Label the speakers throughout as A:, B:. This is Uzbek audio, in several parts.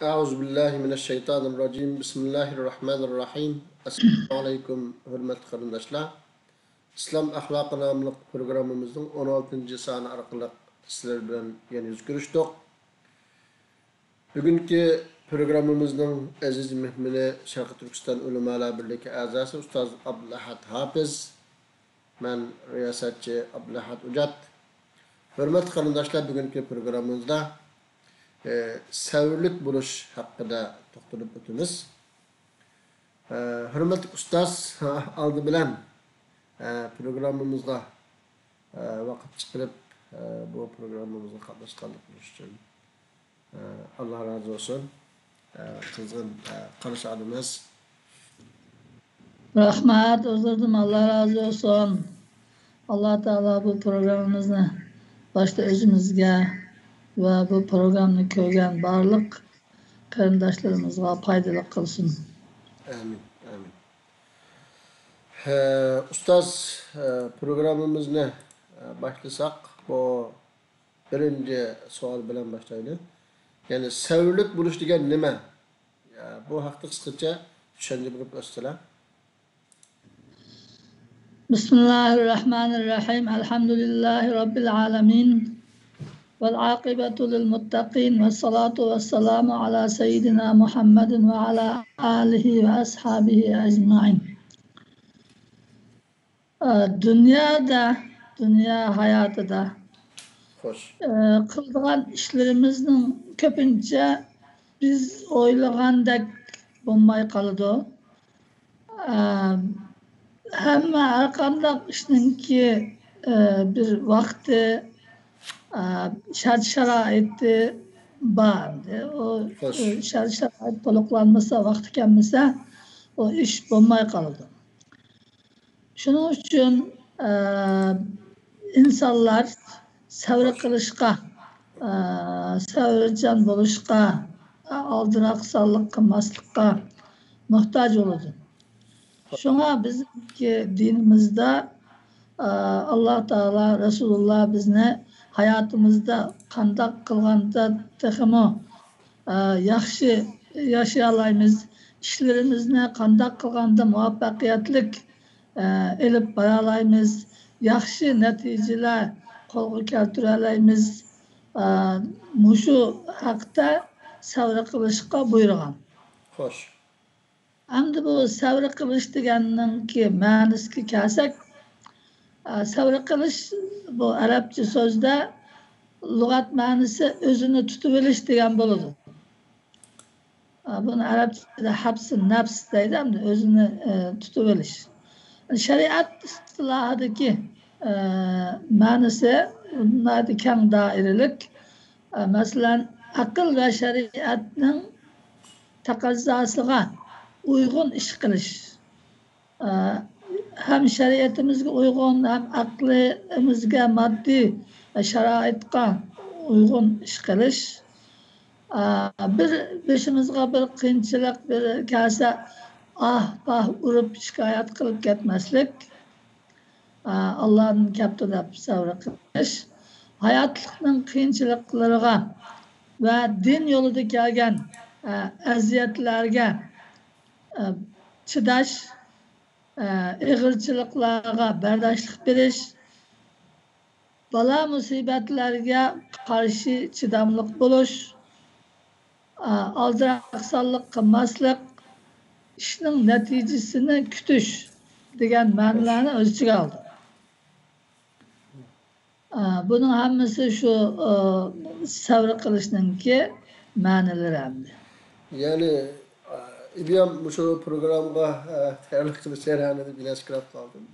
A: Euzubillahimineşşeytanirracim. Bismillahirrahmanirrahim. Assalamu alaikum hürmetli kardeşler. İslam ahlakı namlı programımızın 16. sani arkalık sizler bilen yeni yüz görüştük. Bugünkü programımızın aziz mehmini Şarkı Türkistan Ulemalar Birliği azası Ustaz Abdülahad Hafiz. Ben riyasatçı Abdülahad Ucat. Hürmetli kardeşler, bugünkü programımızda sevirlik buluş hakkında toxtalıp ötümüz. Hürmetli ustaz aldı bilen programımızda vakit çıkarıp bu programımızda katlaşkanlık buluş için Allah razı olsun. Kızgın karış adımız.
B: Rahmet, özledim, Allah razı olsun. Allah Teala bu programımızı başta özümüzge ve bu programı köygen barlık kardeşlerimize faydalı kılsın.
A: Amin, amin. Ustaz, programımız ne? Başlasak bu birinci sual bilen başlayalım. Yani sevirlik buluş degen nime? Bu haqda kısaca düşünce bulup östüler.
B: Bismillahirrahmanirrahim. Elhamdülillahi Rabbil alemin. Vel akibetu lil muttaqin ve salatu ve selamu ala seyyidina Muhammedin ve ala alihi ve ashabihi ecmain. Dünya hayatıda
A: Hoş.
B: kıldığan işlerimizin köpünce biz oylagandek bulmay kalıdı. Hem arkamda işinki bir vakti şart-şaraiti vardı. O şart-şarait toluklanmasa, vakti gelmese o iş bulmay kalıdı. Şunun için insanlar sevri kılışka, sevrican buluşka, aldıraksallık kılmaslıkka muhtaç olurdu. Şuna bizimki dinimizde Allah Teala Resulullah bizne hayatımızda kandak kılganda tekimi yaxşı yaşayalayımız, işlerimizne kandak kılganda muvaffakiyetlik elip baralayımız, yaxşı neticeler kolgu keltürelayımız muşu hakta sevri kılışka buyurgan.
A: Hoş.
B: Hamda bu sevri kılış deganning ki ma'nisiga kelsak, sevri kılış bu Arapça sözde lügat ma'nisi özünü tutib olish degan bo'ladi. Bunu Arapçada habs-ı nafs deydi, hamda özünü tutib olish. Şeriat istilahidagi ma'nisi bunday keng doiralik. Masalan, aql ve şeriatning taqozzosiga uygun iş kılış. Hem şeriatimizge uygun hem aklımızga maddi şaraitka uygun iş kılış. Bir başımızga bir kıyınçılık bir kase bah urup şikayet kılıp gitmeslik. Allah'ın kaptırıp sevri kılış. Hayatlıkның kıyınçılıklarına ve din yolunda gelgen eziyetlerge çıdaş, ığırçılıklarga bardaşlık beriş, bala musibetlerge karşı çıdamlık buluş, aldıraksallık kılmaslık, işinin neticesini kütüş degen ma'nolarni o'z ichiga oldi. Bunun hammasi shu savr qilishninki ma'nolari hamdi.
A: Yani İbiyam şu programda tayyorlik qilish jarayonida bilas kirib qoldim.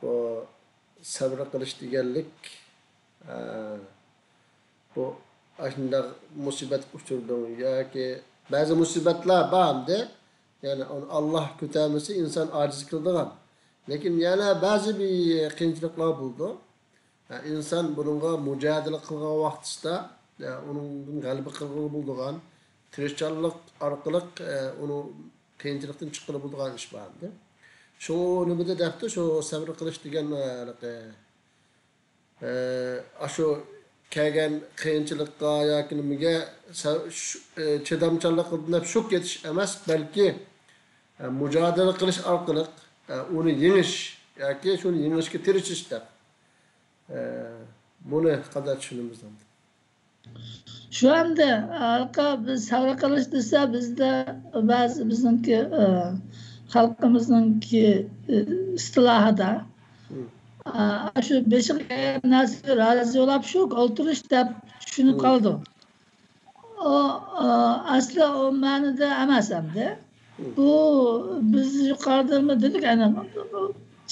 A: Bu sabr qilish deganlik bu aslında musibet uçurdu yoki ba'zi musibatlar borda, yani Allah ko'tarmasa inson ojiz qildigan. Lekin yana ba'zi bir qiyinchiliklar bo'ldi. İnsan bununla mücadele qilgan vaqtida onun g'alaba qilgan bo'ldigan tirishchanlik orqali uni qiyinchilikdan chiqarib bo'lgan ish bordi. Shu nimada debdi, shu sabr qilish degan shu kelgen kıyınçılıkka yoki nimaga chidamchanlik qilib deb shuk ketish emas, balki mücadele qilish orqali uni yengish yoki shuni yengishga tirishishda. Buni qanday tushunamiz endi?
B: Şu anda biz savra qilish desa bizda ba'zi bizningki xalqimizningki istilohida şu beşik narsa razı olab şu o'tirish deb tushunib qoldi. O asli o ma'noda emas hamda. Bu biz yuqorida nima dedik ana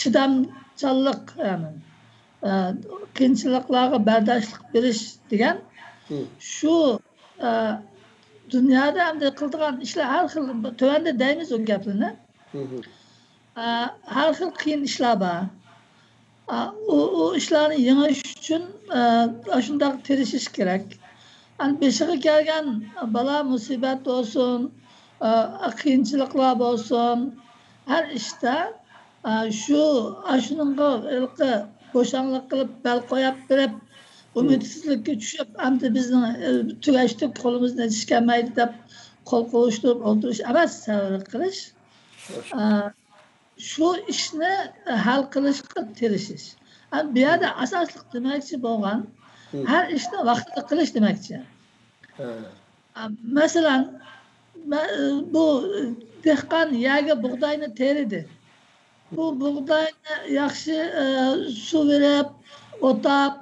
B: chidamchanlik yani qiyinchiliklarga bardoshlik berish degan şu dunyoda hamda qiladigan ishlar har xil tuvanda deymiz o gaplarni. Har xil qiyin ishlar bor. O işlerini yengish uchun shunday tirishish kerak. Hani beşiğe kelgan bala musibat olsun, qiyinchiliklar olsun, her işte shuningga ilqi bo'shanlik qilib bel qo'yib berib, umidsizlikka tushib, endi bizni tugashdik, qo'limizdan ish kelmaydi deb qo'l qovushtirib o'tirish emas, savr qilish. Şu ishni hal qilishga tirishish. Bu yerda asosli demakchi bo'lgan her ishni vaqtida qilish demakchi. Masalan, bu dehqon yerga bug'doyni teridi. Bu bug'doyni yaxshi suv berib, o'tab,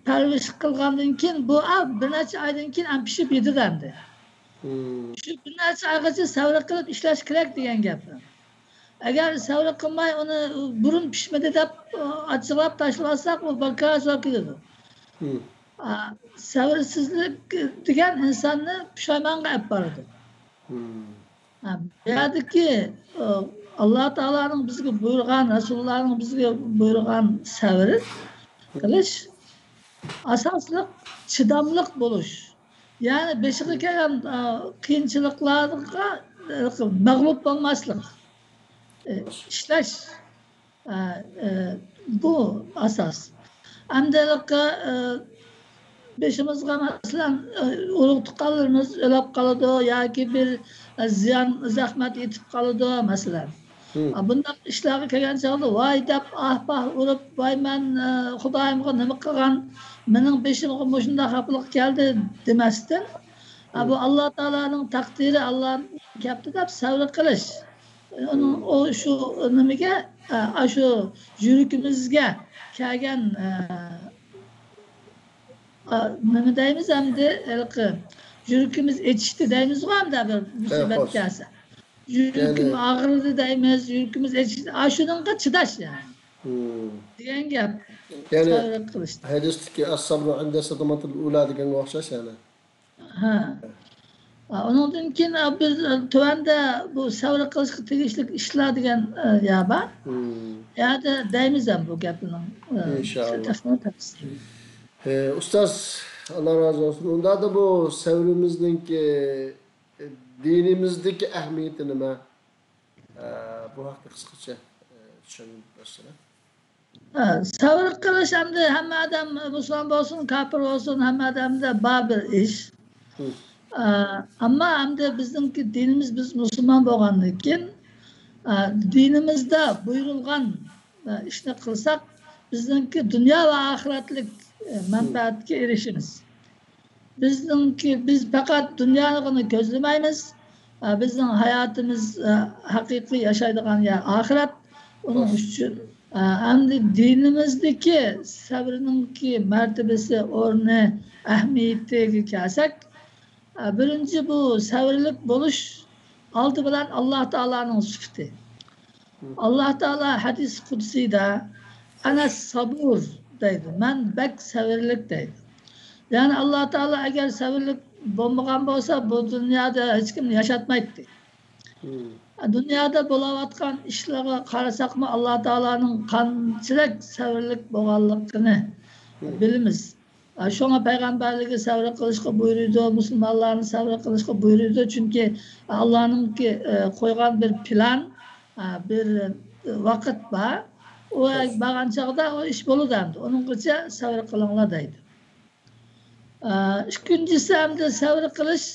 B: parvarish qilgandan keyin bu bir necha oydan keyin ham pishib yediradi. Shu bir necha oygacha savr qilib ishlash kerak degan gap. Eğer savr qilmay uni burun pishmadi deb achchiqlab tashlasak, u barqaror bo'lib ketadi. Sabrsizlik degan insonni pushaymonga olib boradi. Bu yerdagi Alloh taolaning bizga buyurgan, Rasulullohning bizga buyurgan savr qilish asosli chidamliq bo'lish. Ya'ni beshiga kelgan qiyinchiliklarga mag'lub bo'lmaslik. İşleş bu asas. Amdalıkka beşimizga mesela ulug' tuqqanlarimiz o'lib qoladi yoki bir ziyon zahmat yetib qoladi masalan. Bunday ishlarga kelgan chog'da voy deb ahpah urib, voy men Xudoyimga nima qilgan, mening beshimga shunday xafalik keldi demasdan, bu Alloh taolaning taqdiri, Allohning gapti deb savr qilish. Onun o şu nimaga şu yuragimizga kelgan nima deymiz hamda yuragimiz etishdi deymiz-ku hamda bir musibat kelsa. Yuragim og'ridi deymiz, yuragimiz etishdi. Shuningga chidash yani. Degan gap.
A: Yani hadisdagi as-sabru inda sadamatul ula degan o'xshash yani. Ondan keyin biz tuvanda bu savr qilishga tegishli ishlar degan ya bor. Ya'da deymiz ham bu gapni. İnşallah. Ustoz, Allah razı olsun. Unda da bu savrimizdeki dinimizdeki ehemmiyeti nima? Bu haqda qisqacha tushunib bersangiz.
B: Savr qilish hamda hamma odam musulmon bo'lsin, kafir bo'lsin, hamma odamda bor bir ish. Ama hem de bizimki dinimiz biz Müslüman bo'lgandan keyin dinimizde buyurulgan ishni qilsak bizimki dunyo va oxiratlik manfaatga erishimiz. Biz faqat dunyoni ko'zlamaymiz. Bizning hayotimiz haqiqiy yashaydigan yer oxirat. Onun uchun hamda dinimizdagi sabrninki martabasi, o'rni, ahamiyatiga kelsak, birinci bu savrlik buluş aldı bilen Allah Teala'nın sıfatı. Allah Teala hadis kudsida ana sabur deydi. Ben bek savrlik deydi. Yani Allah Teala eğer savrlik bulmagan olsa bu dünyada hiç kim yaşatmaydı. Dünyada bulavatkan işlere qarasak mı Allah Teala'nın qanchalik savrlik bo'lganligini bilimiz. Şuna peygamberliği savr qilishga buyurdu, Müslümanlarni savr qilishga buyurdu. Çünkü Allah'ın koygan bir plan, bir vakit var. O bağan çağda o iş bolu dendi. Onun için savr qilinglar deydi. İkincisi hem de sabr qilish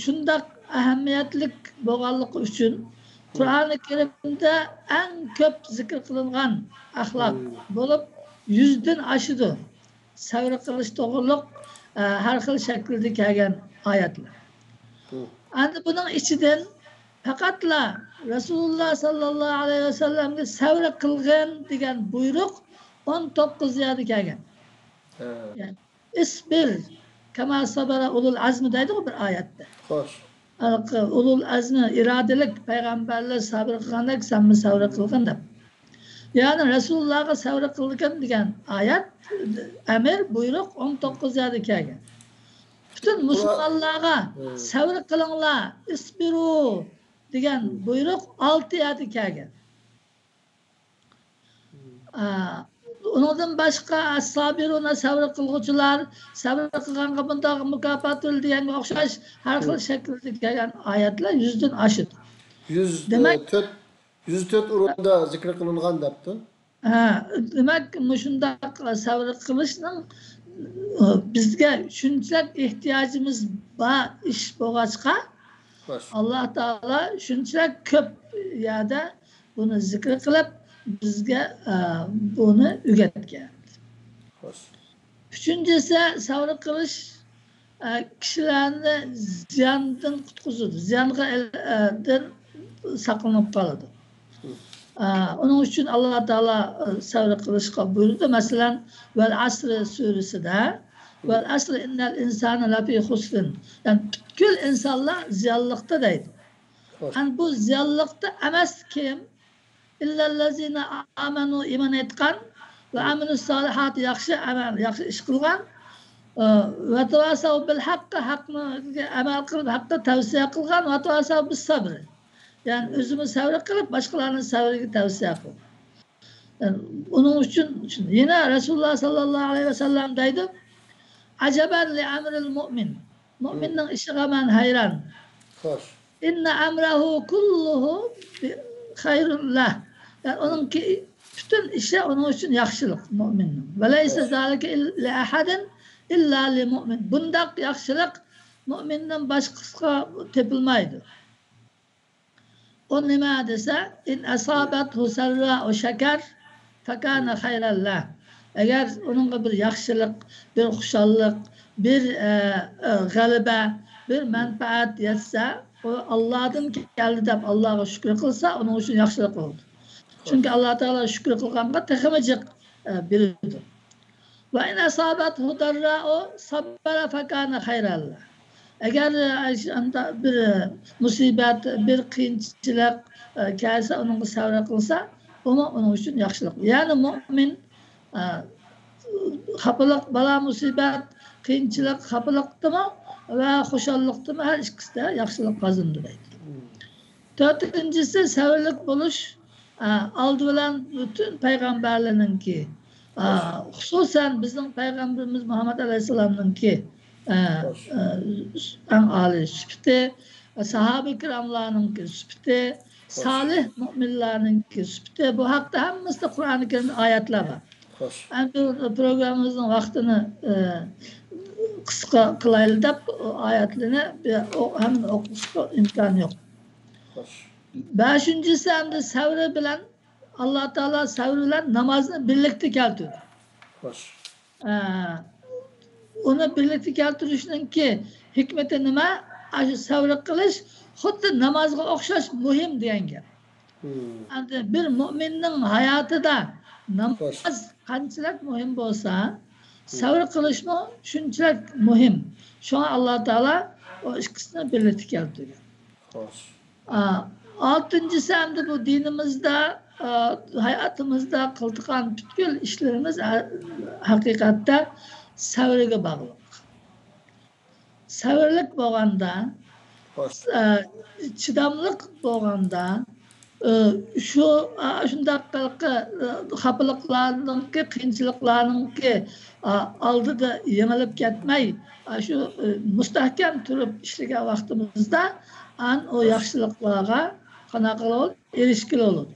B: shundoq ahamiyatlik bo'lganligi uchun Qur'oni Karimda eng ko'p zikr qilingan axloq bo'lib 100dan oshidi. Sabr qilish to'g'riliq har xil shaklda kelgan oyatlar. Endi buning ichidan faqatla Rasululloh sallallohu alayhi vasallamga sabr qilgan degan buyruq 19 yerda kelgan. Yani isbir kama sabara ulul azmi deydi bir oyatda.
A: Xo'sh.
B: Ulul azmi irodelik payg'ambarlar sabr qilgandek sen mi sabr qilgin deb. Yani Resulullah'a sabr qilgin degan oyat emir buyruq 19 yerda kelgan. Bütün musulmonlarga sabr qilinglar, isbiru degan buyruq 6 yerda kelgan. Ondan başqa as-sabiruna sabr qilguvchilar, sabr qilganga bunday mukofot deganga o'xshash har xil shaklda kelgan oyatlar 100dan oshadi.
A: 104 o'rinda zikr qilingan debdi.
B: Demak, shundoq sabr qilishning bizga shunchalik ehtiyojimiz bor ish bo'lg'achqa Alloh taolo shunchalik ko'p yerda buni zikr qilib bizga bunu öğretken. Üçüncüsü sabır qilish kishilarni ziyondan qutqizadi, ziyondan saqlanib qoladi. Onun uchun Alloh taolo sabr qilishga buyurdi. Masalan, Vel Asr surasida Vel Asr innal insana lafi husn. Yani bütün insanlar ziyonlikda deydi. Yani bu ziyonlikda emas kim? İllellezine amenu iman etkan ve amelus salihati yaxshi amal, yaxshi ish qilgan ve tavasav bil haqqi haqni amal qilib haqqa tavsiya qilgan ve tavasav bis sabr. Yani o'zini sabr qilib boshqalarning sabriga tavsiya qilgan. Yani onun uchun yine Resulullah sallallahu aleyhi ve sellem deydi: "Acaben li amril mu'min." Mu'minning ishiga men hayron.
A: Xo'sh.
B: Inna amrahu kulluhu hayrun lah. Yani onunki bütün işe onun için yaxşılık müminin. Ve leyse zalike li ahadin illa li mu'min. Bundak yaxşılık müminin başkasına tepilmaydı. O nima dese in asabethu sarra o şeker fekâne hayrallah. Eğer onun bir yaxşılık, bir xuşallık, bir galibe, bir menfaat yetse o Allah'tan geldi de Allah'a şükür kılsa onun için yaxşılık oldu. Çünkü Allah Teala şükür kılganda tekemecek biridir. Ve in asabethu darra'u sabbara fekâne hayrallah. Eğer bir musibet, bir kıyınçılık gelse onun sabır kılsa onun için yaxşılık. Yani mümin xapalık, bala musibet, kıyınçılık xapalıktı mı ve hoşallıktı mı her ikisi de yaxşılık kazandı deydi. Dördüncüsü sabırlık buluş aldı bilen bütün peygamberlerin ki hususen bizim peygamberimiz Muhammed Aleyhisselam'ın ki en âli süpti, sahabe-i kiramlarının ki süpti, salih müminlerin ki süpti. Bu hakta hemmizde Kur'an-ı Kerim'de ayetler var. Yani bu programımızın vaktini kısa kılaylı da ayetlerini hem okusuna imkan yok. Beşincisi hem de sabrı bilen Allah Teala sabrı bilen namazını birlikte keltirdi. Onu birlikte keltirişinin ki hikmeti nima? Sabrı kılış xuddi namazga o'xshash muhim degan gap. Yani bir mü'minning hayotida namoz qanchalik muhim bo'lsa, sabr qilishmi shunchalik muhim. Shuna Alloh taolo o ikkisini birlikda keltirgan. Altıncısı hem de bu dinimizde, hayatımızda kıldıkan bütün işlerimiz hakikatte sabrıga bağlı. Sabrlık bo'lganda, chidamlik bo'lganda, shunday xafalıklarninki, qiyinchiliklarninki oldida yengilib ketmay, shu mustahkam turib ishlagan vaqtimizda o yaxshiliklarga qanaqa erishkili bo'ladi.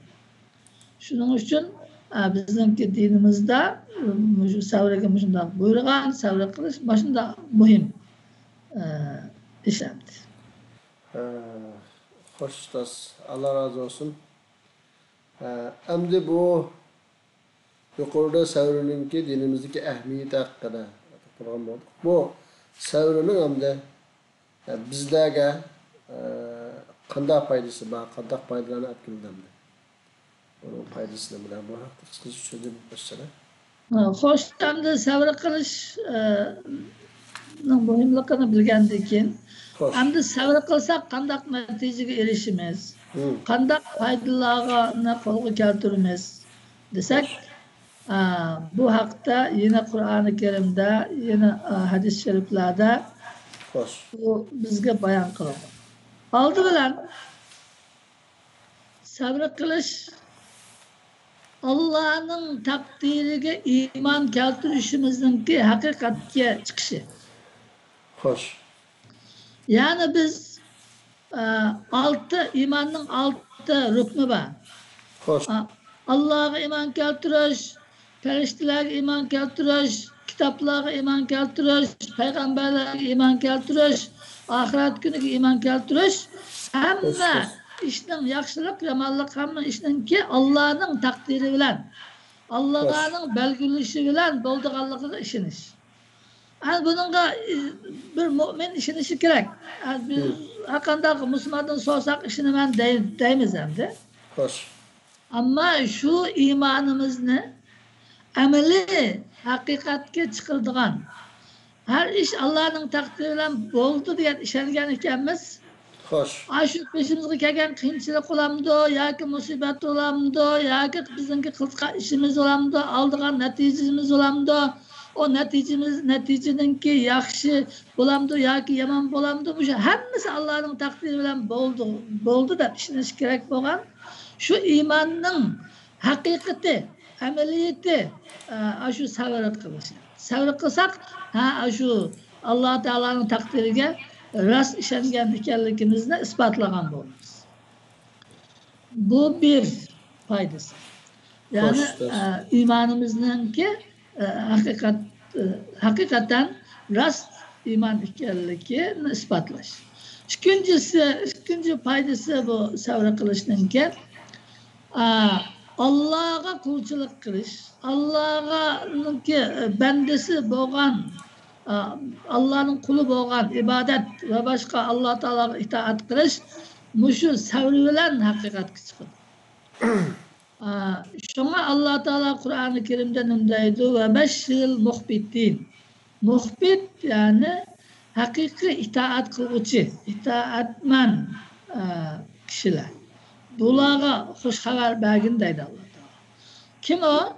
B: Shuning uchun bizimki dinimizde savraga şunday buyurgan, savra kılış başında mühim işlemdi.
A: Hoş ustoz. Allah razı olsun. Endi bu yukarıda savrininki dinimizdeki ehmiyeti hakkında program oldu. Bu savrinin hem bizlerge qanday faydası var, qanday faydalarını etkiledi. Onun faydasını bilen bu haqda kısaca söyleyeyim başlayalım.
B: Hoş, hem de savra kılış mühimliğini bilgendik ki hem de savra kılsak qanday neticeye erişimiz, qanday faydalarını qo'lga keltirimiz desek bu haqda yine Kur'an-ı Kerim'de, yine hadis-i şeriflerde bu bizge bayan kılındı. Aldı bilen savra kılış Allah'ın takdirine iman keltirişimizdeki hakikatke çıkışı.
A: Hoş.
B: Yani biz imanın altı rükmü var.
A: Hoş.
B: Allah'a iman keltiriş, feriştelere iman keltiriş, kitaplara iman keltiriş, peygamberlere iman keltiriş, ahiret günüge iman keltiriş, hamma işnin yaxşılık, yamanlık hamma işninki Allah'ın takdiri bilen, Allah'ın belgilişi bilen bolduğanlığı işiniş. Yani bununla bir mümin işinişi gerek. Yani biz hakkında Müslümandan sorsak işini ben deyimiz hem de.
A: Hoş.
B: Ama şu imanımızı ameli hakikatke çıkıldığan, her iş Allah'ın takdiriyle oldu diye işelgen ikemiz,
A: Hoş.
B: şu peşimizde kelgen kıyınçılık olamdı, ya ki musibet olamdı, ya ki bizimki kılska işimiz olamdı, aldığan neticemiz olamdı, o neticeninki yaxşı olamdı, ya ki yaman olamdı, bu şey hepsi Allah'ın takdiriyle oldu da işiniz gerek boğan. Şu imanın hakikati, ameliyeti şu savra kılışı. Savra kılsak şu Allah Teala'nın takdirine rast işengen ekanligimizni ispatlagan bo'lamiz. Bu bir faydası. Yani imanımızningki hakikaten rast iman ekanligini ispatlash. İkinci faydası bu savra kılışninki Allah'a kulçuluk kılış, Allah'ın bendesi boğan, Allah'ın kulu boğan ibadet ve başka Allah Teala'ya itaat kılış, muşu savrilen hakikat çıkır. Şuna Allah Teala Kur'an-ı Kerim'de nümdeydi ve beşşiril muhbitin. Muhbit yani hakiki itaat kılıcı, itaatman kişiler. Bulara hoş haber bergin deydi Allah Teala. Kim o?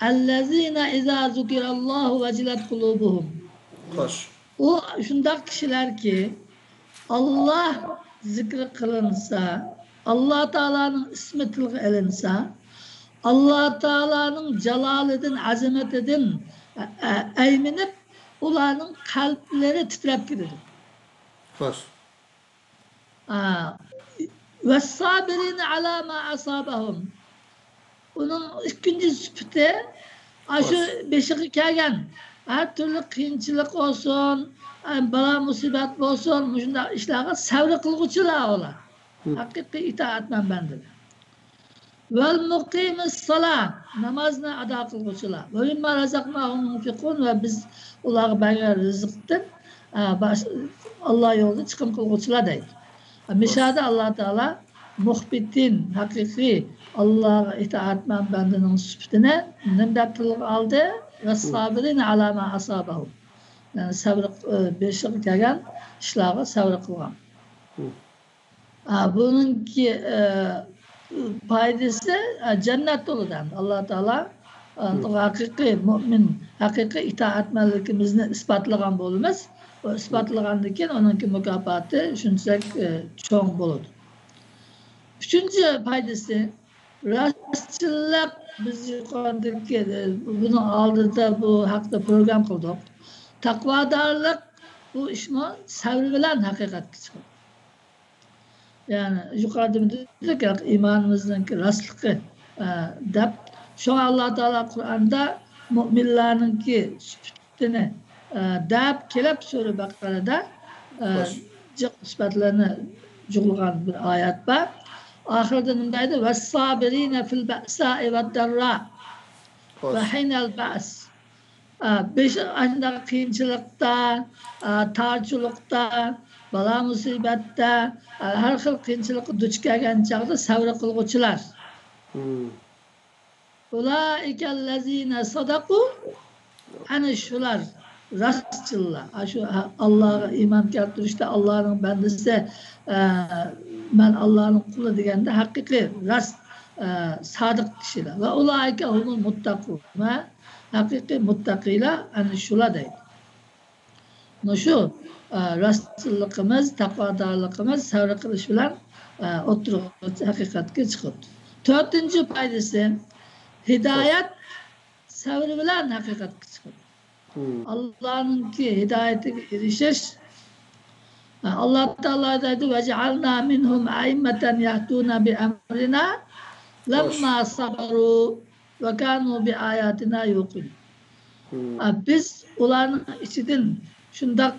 B: Ellezine izâ zukirallahu vecilet kulubuhum.
A: Hoş.
B: O şundak kişiler ki Allah zikri kılınsa, Allah Teala'nın ismi tilgı elinsa, Allah Teala'nın celaledin, azametedin eyminip onların kalpleri titrep gidiyor.
A: Hoş.
B: Ve sabirine ala ma asabahum. Onun ikinci süpüte şu beşiği kelgen her türlü kıyınçılık olsun, bala musibet olsun, şunda işlerine savri kılgıçılar ola. Hakiki itaatmen bendir. Vel mukimis salat, namazını ada kılgıçılar. Ve mimma razaknahum munfikun ve biz onları bana rızıktın Allah yolunda çıkım kılgıçılar değil. Müşahede Allah Teala muhbitin, hakiki Allah'a itaatmen bendinin sübütüne nimdettilik aldı ve sabirine alama asabahum. Yani sabır beşik kelgen işlerine sabır kılgan. Bununki faydası cennet doludan. Allah Teala hakiki mümin, hakiki itaatmenlikimizni ispatlagan bolumuz. O ispatlagandan onunki mükafatı şunçak çoğun boludu. Üçüncü faydası rastçılık biz yukarıdaki bunu aldığında bu hakta program kıldık. Takvadarlık bu işimi savrılan hakikat çıkıyor. Yani yukarıda dedik ya imanımızdaki rastlıkı dep Şu Allah Teala Kur'an'da müminlerinki sübutini deyip kelep Sure Bakara'da sıfatlarını cugulgan bir ayet var. Ahirde nindaydı وَالصَّابِرِينَ فِي الْبَأْسَاءِ وَالدَّرَّاءِ وَحِينَ الْبَأْسِ beş ancak kıyınçılıkta, tarçılıkta, bala musibette, her xil kıyınçılık duç kelgen çağda sabır kılgıçılar. Ulaikellezine sadaku, hani şular rastçılar, şu Allah'a iman keltirişte Allah'ın bendisi, ben Allah'ın kulu degende hakiki rast sadık kişiler. Ve ulaike humul muttakun. Hakiki muttakiler hani şula deydi. Şu rastçılığımız, takvadarlığımız sabır kılış bilen oturup hakikatke çıkıp. Dördüncü paydası hidayet sabır bilen hakikatke çıkıp. Allah'ın ki hidayete erişiş Allah Teala dedi ve cealna minhum aimmeten yahduna bi emrina lemma sabaru ve kanu bi ayatina yuqin. Biz onların içinden şundak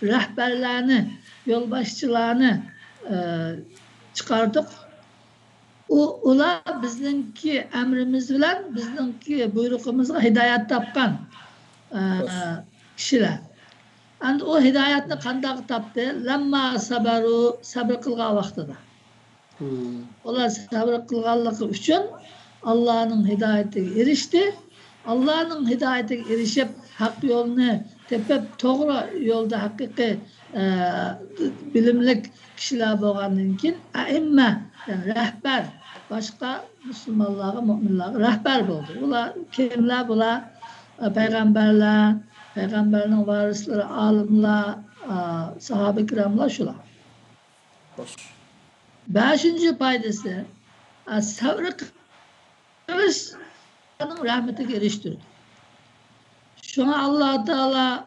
B: rehberlerini, yolbaşçılarını çıkardık. Olar bizdenki emrimiz bilen, bizdenki buyruğumuzga hidayet tapkan kişiler. And o hidayetini kandak taptı. Lemma sabaru, sabır kılgan vaxtıda. Olar sabır kılganlığı üçün Allah'ın hidayetine erişti. Allah'ın hidayetine erişip hak yolunu tepip doğru yolda hakiki bilimlik kişiler bolgandan keyin aimme yani rehber başka Müslümanlara, müminlere rehber boldu. Ular kimler bular? Peygamberler, peygamberlerin varisleri, alimler, sahabe-i kiramlar şular. Beşinci paydası sabrı kılış rahmetine eriştirdi. Şuna Allah Teala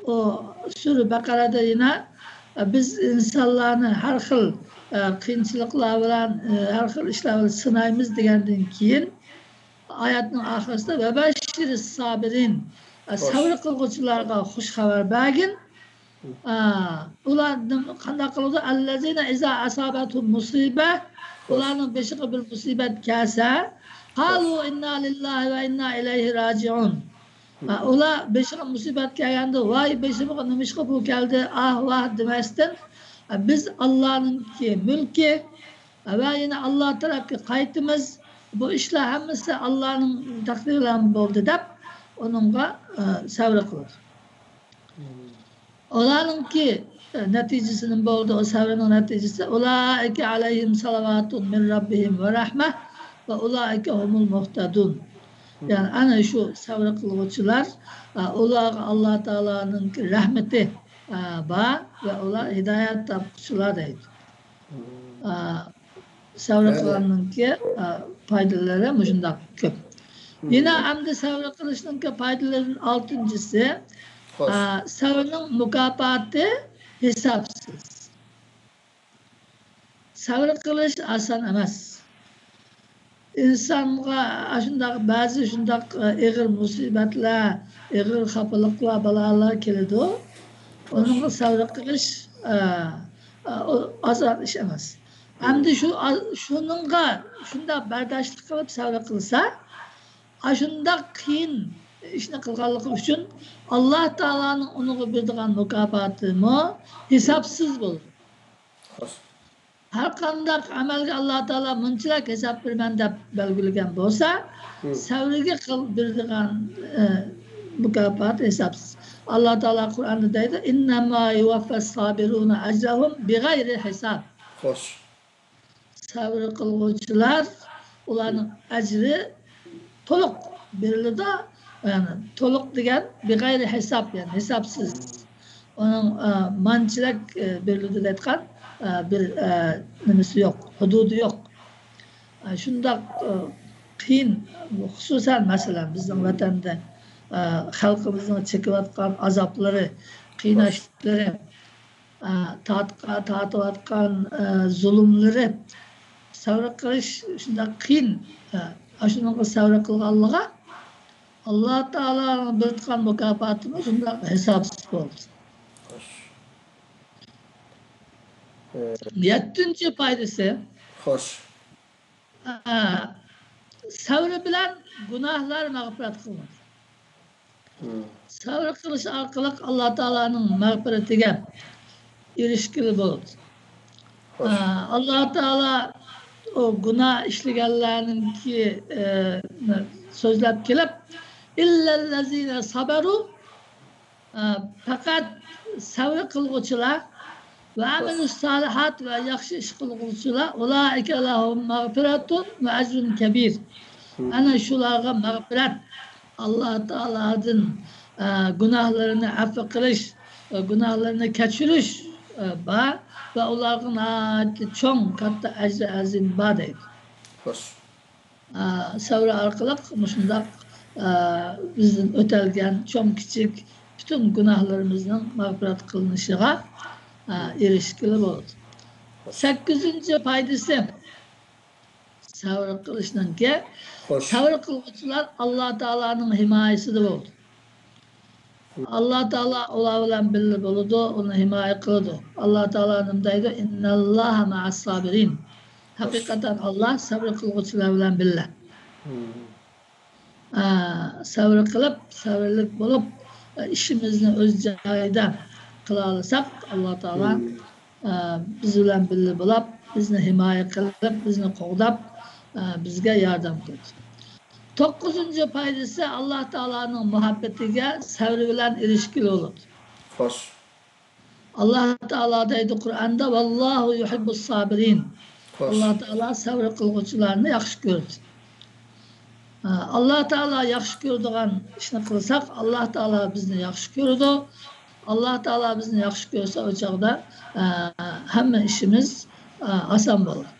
B: o Sure Bakara'da yine biz insanlarını her xil kıyınçılıklar bilen, her xil işler bilen sınayımız degenden keyin ayetning oxirida ve beşşiri sabirin sabr kılgıçılarga hoş haber bergin. Ular qanday qiladi? Allazina iza asabatuhum musibe, ularning beshiga bir musibet kelsa, qalu inna lillahi ve inna ilayhi raciun. Ular beshiga musibet kelganda, voy beshimga nimishqa bu keldi, ah vah demasdan, biz Allah'ınki mülki ve yine Allah tarafı qaytimiz. Bu işler hammasi Allah'ın takdirlari bo'ldi deb onunla sabr qiladi. Ularninki neticesinin bo'ldi, o sabrning neticesi ulaike alayhim salavatun min rabbihim ve rahmeh ve ulaike humul muhtadun. Yani ana şu sabr kılgıçılar ular Allah Teala'nın rahmeti var ve ular hidayet tapçılar deydi. Sabr kılanınki faydaları müşündak köp. Yine hamdi sabr kılışınınki faydalarının altıncısı sabrın mukafatı hesapsız. Sabr kılış asan emas. İnsanğa şundak bazı şundak ağır musibetler, ağır xafalıklar, balalar keledi o. Onunla sabr kılış asan iş emas. Hamdi şununla şunda bardaşlık kılıp sabır kılsa, şunda kıyın işini kılganlığı üçün Allah Teala'nın onu bildiğin mükafatı mı hesapsız olur. Her kandak amelge Allah Teala mınçılak hesap vermen de belgilegen bolsa, sabrıge bildiğin mükafat hesapsız. Allah Teala Kur'an'da deydi, İnnemâ yuvaffes sabirûne ecrahum bi gayri hesap.
A: Hoş.
B: Sabır kılgıçılar ularning ecri toluk berildi, yani toluk degen bir gayri hesap yani hesapsız. Onun mançılık berildi deyotgan bir nimesi yok, hududu yok. Şunda qiyin, xususan masalan bizning vatanda xalqimizning chekayotgan azoblari, qiynashları, tatiyotgan zulmlari savr qilish shunday qiyin. Shunaqa savr qilganligiga Alloh taoloning bergan mukofotini shunday hisobsiz bo'ldi.
A: Xo'sh.
B: 7-chi foydasi
A: Xo'sh.
B: savr bilan gunohlar mag'firat qilinadi. Savr qilish orqali Alloh taolaning mag'firatiga erishgili bo'ladi. Alloh taolo o gunoh ishlaganlarninki so'zlab kelib, illallazina sabaru faqat savr qilguvchilar va amilus solihat va yaxshi ish qilguvchilar ulaika lahum mag'firatun va ajrun kabir. Ana shularga mag'firat, Alloh taoladan gunohlarini afv qilish, gunohlarini kechirish va ularga cho'ng katta ajri azim bor deydi.
A: Xo'sh.
B: Savr orqali shundoq bizdan o'talgan cho'ng kichik bütün gunohlarimizning mag'firat qilinishiga erishgili bo'ladi. 8-chi foydasi savr qilishningki, savr qiluvchilar Alloh taolaning himoyasida bo'ladi. Alloh taolo ular bilan birga bo'ladi, uni himoya qiladi. Alloh taolo nima deydi? Innalloha ma'as sabirin. Haqiqatan Alloh savr qiluvchilar bilan birga. Savr qilib, savrlik bo'lib, ishimizni o'z joyida qila olsak, Alloh taolo biz bilan birga bo'lib, bizni himoya qilib, bizni qo'g'dab, bizga yordam qiladi. 9-chi foydasi Alloh taolaning muhabbatiga savr bilan erishgili bo'ladi.
A: Xo'sh.
B: Alloh taolo deydi Qur'onda vallohu yuhibbus sabirin. Alloh taolo savr qilguvchilarni yaxshi ko'radi. Alloh taolo yaxshi ko'radigan ishni qilsak, Alloh taolo bizni yaxshi ko'radi. Alloh taolo bizni yaxshi ko'rsa, o chaqda hamma ishimiz oson bo'ladi.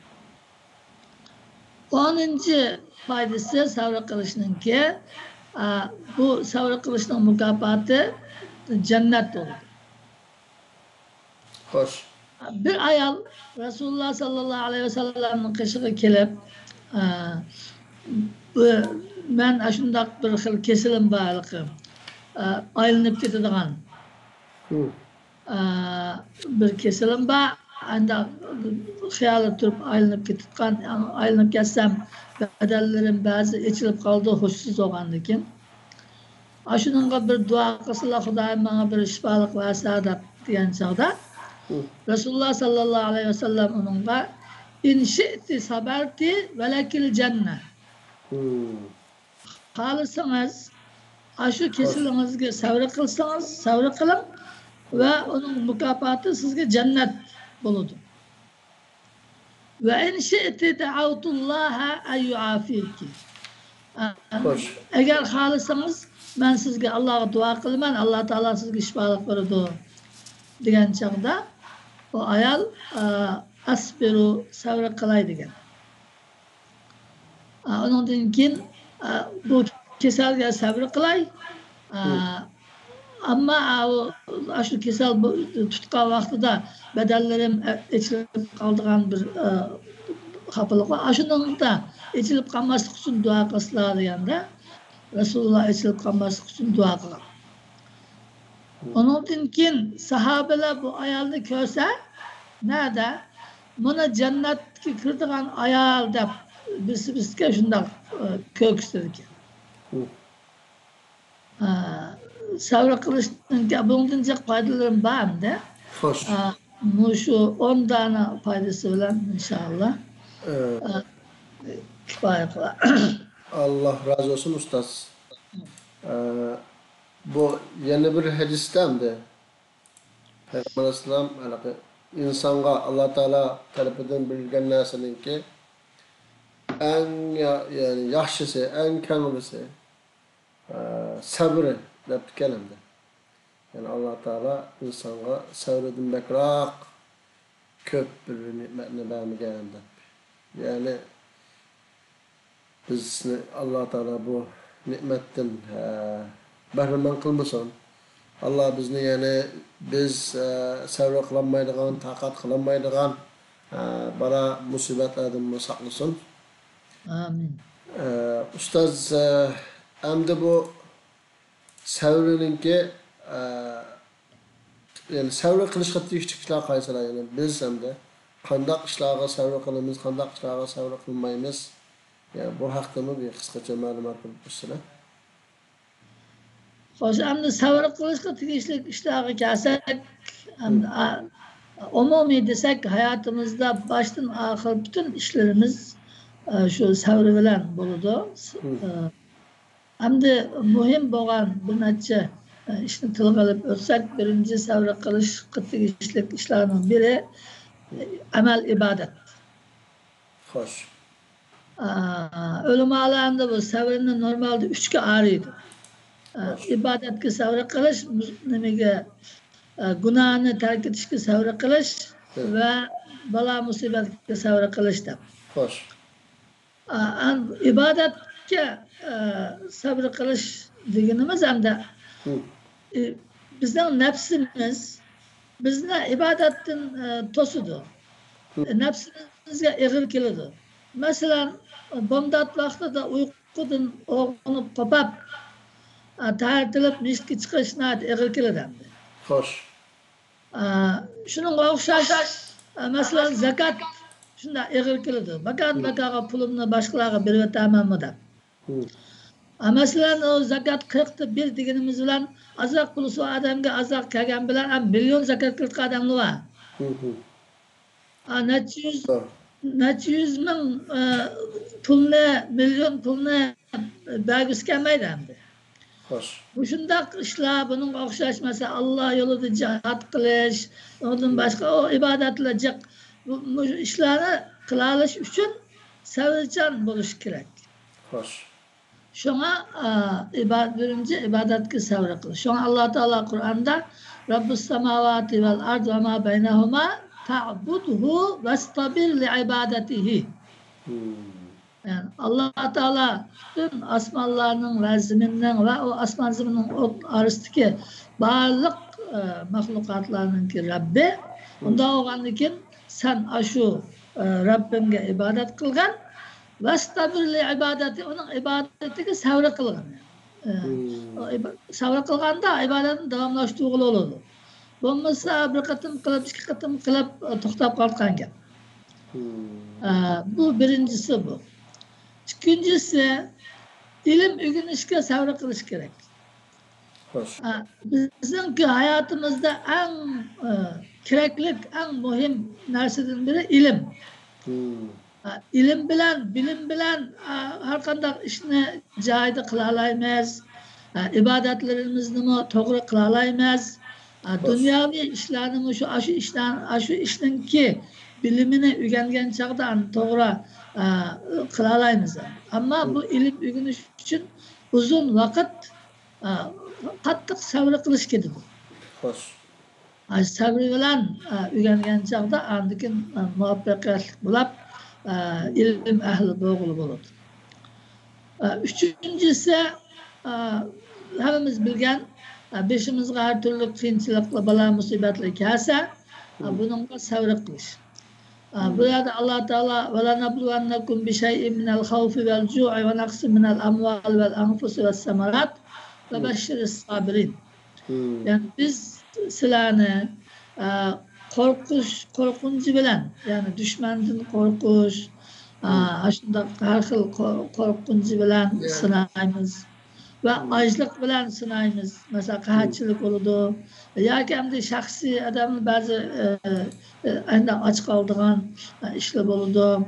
B: 10-chi foydasi savr qilishninki, bu savr qilishning mukofoti jannat bo'ladi.
A: Xo'sh.
B: Bir ayol Rasululloh sallallohu alayhi vasallamning qishig'iga kelib, men shundoq bir xil kesilim borligim, aylanib ketadigan bir kesilim bor. Anda xiyali turib aylanib ketgan, aylanib ketsam badanlarim ba'zi ichilib qoldi, hushsiz bo'lgandan keyin. Shuningga bir duo qilsalar, Xudoyim menga bir shifolik bersa deb degan chog'da Rasululloh sallallohu alayhi vasallam uningga in shi'ti sabarti valakil janna. Xohlasangiz, shu kesilingizga savr qilsangiz, savr qiling va uning mukofoti sizga jannat bo'ladi. Va in shi'ti da'awtulloha ay yu'afiki. Agar xohlasangiz, men sizga Allohga duo qilaman, Alloh taolo sizga shifolik beradi degan chog'da o ayol asbiru savr qilay degan. Undan keyin bu kasalga savr qilay. Ammo shu kasal tutgan vaqtida badanlarim ichilib qoldigan bir xafalık var. Shuningda ichilib qolmaslik uchun duo qilsalar deganda Rasululloh ichilib qolmaslik uchun duo qilgan. Ondan keyin sahobalar bu ayolni ko'rsa, nada buni jannatga kiradigan ayol deb bizga shunday ko'rsatdi. Savr qilishning bundan jiq foydalari bormi?
A: Xo'sh.
B: Shu 10 dona foydasi bilan inshaalloh kifoya qiladi.
A: Allah razı olsun ustaz. Bu yeni bir hadistemdi. Peygamber Aleyhisselam insanga Allah Teala tarafından bilgen narseninki en yani yaxşısı, en kamilisi sabrı deb kelimdi. Yani Allah Teala insanga sabreden bekrak köp bir nimetini vermegen deb. Yani biz Allah Teala bu nimetten bahraman kılmasın. Allah bizni yani biz savr kılamaydigan, taqat kılamaydigan Bana musibetlerden saklasın.
B: Amin.
A: Ustaz, hem de bu savrininki yani savri qilishga tegishli ishlar qaysilar? Yani biz ham da qandaq ishlarga savri qilamiz, qandaq ishlarga savri qilmaymiz. Yani bu haqda bir qisqacha ma'lumot berib bersalar.
B: Xo'sh, endi savr qilishga tegishli ishlarga kelsak, umumiy desak, hayotimizda boshdan oxir bütün ishlarimiz shu savr bilan bo'ladi. Endi muhim bo'lgan bir necha ishni tilga olib o'tsak, birinchi savr qilishga tegishli ishlarning biri amal ibodat.
A: Xo'sh.
B: Ulamolar bu savrni normalda 3ga ayiradi. İbadetki savr qilish, nimaga gunohni tark etishga savr qilish va balo musibatga savr qilish deb.
A: Xo'sh.
B: İbadetga savr qilish deganimiz hamda bizning nafsimiz bizni ibodatdan to'sidi. Nafsimizga ig'ir keladi. Masalan, bomdod vaqtida uyqudan uyg'onib qopab tartilib mishga chiqishni ig'ir keladi.
A: Xo'sh.
B: Shunga o'xshash masalan zakat shunda ig'ir keladi. Bakaga pulimni boshqalarga berib o'tamanmi deb. Masalan o zakat 40 bir deganimiz bilan azroq puli shu odamga azroq kelgan bilan million zakat qilgan odamlar bor. Necha yuz ming pulni, million pulni bergisi kelmaydi endi.
A: Xo'sh.
B: Bu shundoq ishlar, buning o'xshash mesela Alloh yo'lida jihad qilish, undan boshqa o ibodatlar bu ishlarni qila olish uchun savrchan bo'lish kerak.
A: Xo'sh.
B: Şuna birinci ibadatki savr qilish. Şuna Allah Teala Kur'an'da Rabbus semavati vel ard ve ma beynehuma ta'budhu vestabir li ibadetihi. Yani Allah Teala bütün asmanlarının ve ziminden ve o asman ziminin arasındaki barlık mahlukatlarının ki Rabbi. Onda oğanlıkin sen aşu Rabbimge ibadet kılgan vestabir li ibadeti, onun ibadetiga savr qilgan. Savr qilganda ibodatni davomlashtirib bo'ladi. Bo'lmasa bir qatim qilib, ikki qatim qilib to'xtab qolgan gap. Bu birincisi bu. İkincisi ilim o'rganishga savr qilish kerak.
A: Xo'sh.
B: Bizning hayotımızda en kerakli, en muhim narsadan biri ilim. İlim bilen, bilim bilen her qanday ishni joyida qila olmaymiz. İbadetlerimizni to'g'ri qila olmaymiz. Dunyoviy ishlarni shu ishninki bilimini o'rgangan chaqda to'g'ri qila olmaymiz. Ammo bu ilim o'rganish uchun uzun vaqt qattiq sabr qilish kerak.
A: Xo'sh.
B: Sabr bilan o'rgangan chaqda andikin muvaffaqiyatli bo'lib ilim ehli doğulu olur. Üçüncüsü hepimiz bilgen beşimizde her türlü kıyınçılıkla bala musibetli kelse bununla savr kılış. Burada Allah Teala وَلَنَبْلُوَنَّكُمْ بِشَيْءٍ مِنَ الْخَوْفِ وَالْجُوعِ وَنَقْصٍ مِنَ الْأَمْوَالِ وَالْأَنْفُسِ وَالثَّمَرَاتِ وَبَشِّرِ الصَّابِرِينَ. Yani biz silahını korkuncu bilen, yani düşmandan korkuş, aslında her xil korkuncu bilen sınayımız ve açlık bilen sınayımız. Mesela qahatçılık oludu. Ya ki hem de şahsi adamın bazı aç kaldığın işler oludu.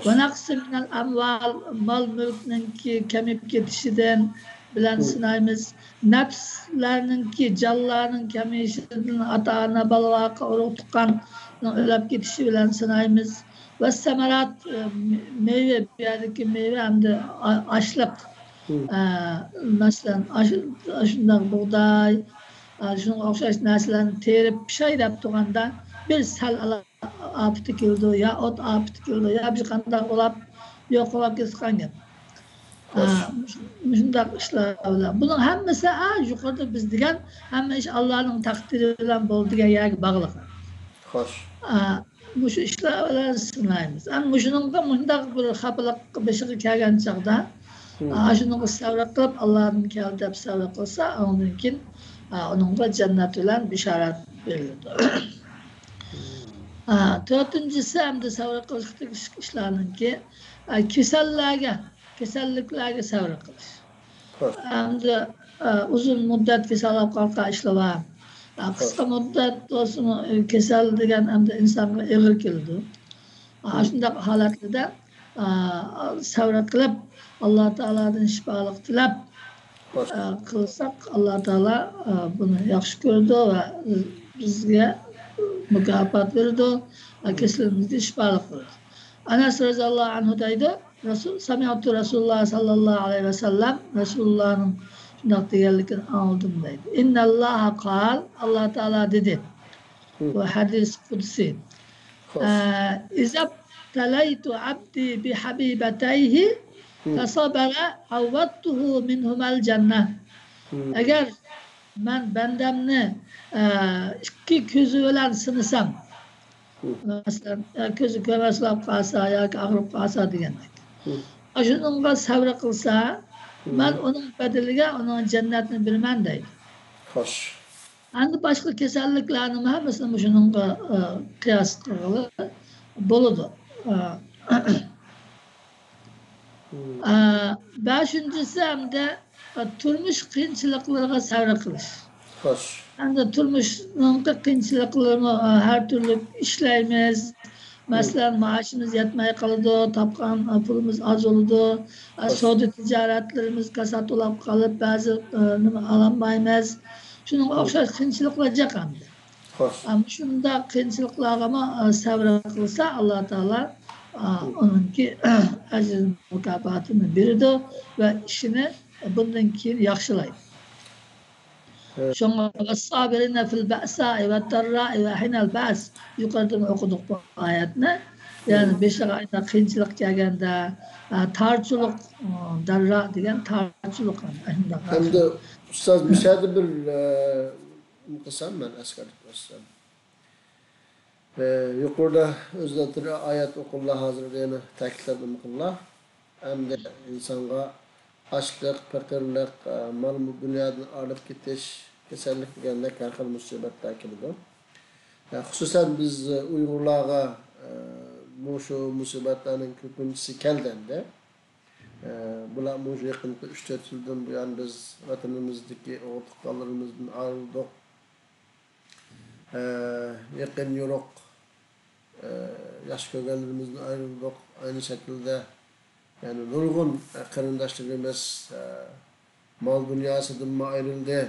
B: Ve naqsi minel amval, mal mülkninki kemip ketişiden bilen sınayımız. Nefslerninki, callarının kemişinden ata-ana balvaka oruq tuqqan ölüp gitişi bilen sınayımız. Ve semerat meyve, bir yerdeki meyve hem de açlık. Mesela aşından buğday, şunun okşaş neslerini terip pişay dep tuğanda bir sal apı tikildi, ya ot apı tikildi, ya bir kandak olap, yok olap keskan gibi. Şundak işler var. Bunun hemmesi yukarıda biz diyen hemme iş Allah'ın takdiri bilen bol diyen yerge bağlı.
A: Hoş.
B: mush ishlar bilan sinaymiz. Ana shuningda mundaq bir xafalık beshiga kelgan chaqda, shuningga sabr qilib Allohning keldi deb sabr qilsa, undan keyin uningga jannat bilan bishorat beriladi. To'rtinchisi hamda sabr qilish ishlarninki kasalliklarga sabr qilish. Hamda uzun muddat kasallik qalqa ishlar. Qisqa muddat olsun kasal degan hamda insonga og'ir keldi. Shunday holatlarda sabr qilib Alloh taoladan shifolik tilab qilsak, Alloh taolo buni yaxshi ko'rdi va bizga mukofot berdi, kasalligimizga shifolik qildi. Anas roziyallohu anhu deydi, Sami'tu Rasululloh sallallohu alayhi vasallam Rasulullahning shunday deganligini aldım deydi. İnnallâhe kal, Allah Teala dedi. Bu hadis kudsi. İzab talaytu abdi bi habibetayhi fesabara avvattuhu minhumal cennet. Eğer ben bendemni iki közü bilan sinisam, masalan ko'zi ko'maslab qolsa yoki og'rib qolsa degandek. Shunga sabr qilsa, ben onun bedeliga onun cennetini bilmem deydi.
A: Xo'sh.
B: Endi boshqa kasalliklarning hammasini shunga qiyos qilib bo'ladi. Beshinchisi hamda turmush qiyinchiliklariga sabr qilish.
A: Xo'sh.
B: Endi turmushning qiyinchiliklarini har turli ishlaymiz. Masalan, maaşımız yetmey kaldı, tapkan pulumuz az oldu, savdo ticaretlerimiz kasat olab kalıp bazı alamayız. Şunun okşar kıyınçılıklar jakandı. Ama şunda kıyınçılıklar ama sabır kılsa Allah Teala onunki acır mukafatını verirdi ve işini bundan keyin yaxshilaydi. Şunga sabirine fil ba'sa'i ve darra'i ve hinal ba's yuqorida o'qidik bu oyatni. Yani beşik ayda qiyinchilik kelganda, tarchilik, darra degan tarchilik.
A: Endi ustoz mishadi bir qilsam men askarlik qilsam. Yuqorida o'zida oyat o'qildi hozir yana ta'kidladim qillar. Endi insonga açlık, fakirlik, mal dünyadan alıp gidiş, kesinlik deganlar har xil musibatlar keladi. Xususan biz Uyg'urlarga bu shu musibatlarning ko'pinchisi kelganda, bular bu yaqinqi 3-4 yildan buyon biz vatanimizdagi o'g'il-qizlarimizdan ayrildik. Yaqin yo'q, yosh ko'rganlarimizdan ayrildik. Aynı şekilde yani nurgun qarindoshlarimiz mal dünyasından ayrıldı.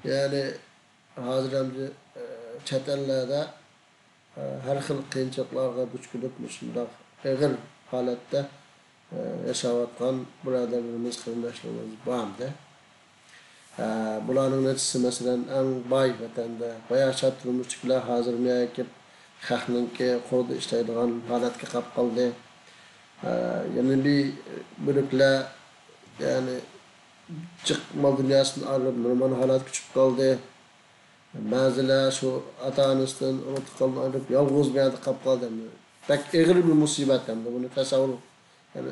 A: Yani hozir ham chet ellarda har xil qiyinchiliklarga duch kelib shundoq og'ir holatda yashayotgan birodarlarimiz, qarindoshlarimiz borda. Bularning nechtasi masalan eng boy vatanda boya turmushchilar hozir kelib xalqninki qo'lda ishlaydigan holatga qolib qoldi. Yani bir bölükler yani çıkma dünyasından ayrılıp normal halat küçük kaldı. Bazılar şu ata-anasından unutub kaldı, ayrılıp yalnız bir yerde kalıp kaldı. Pek ağır bir musibet hem de bunu tasavvur yani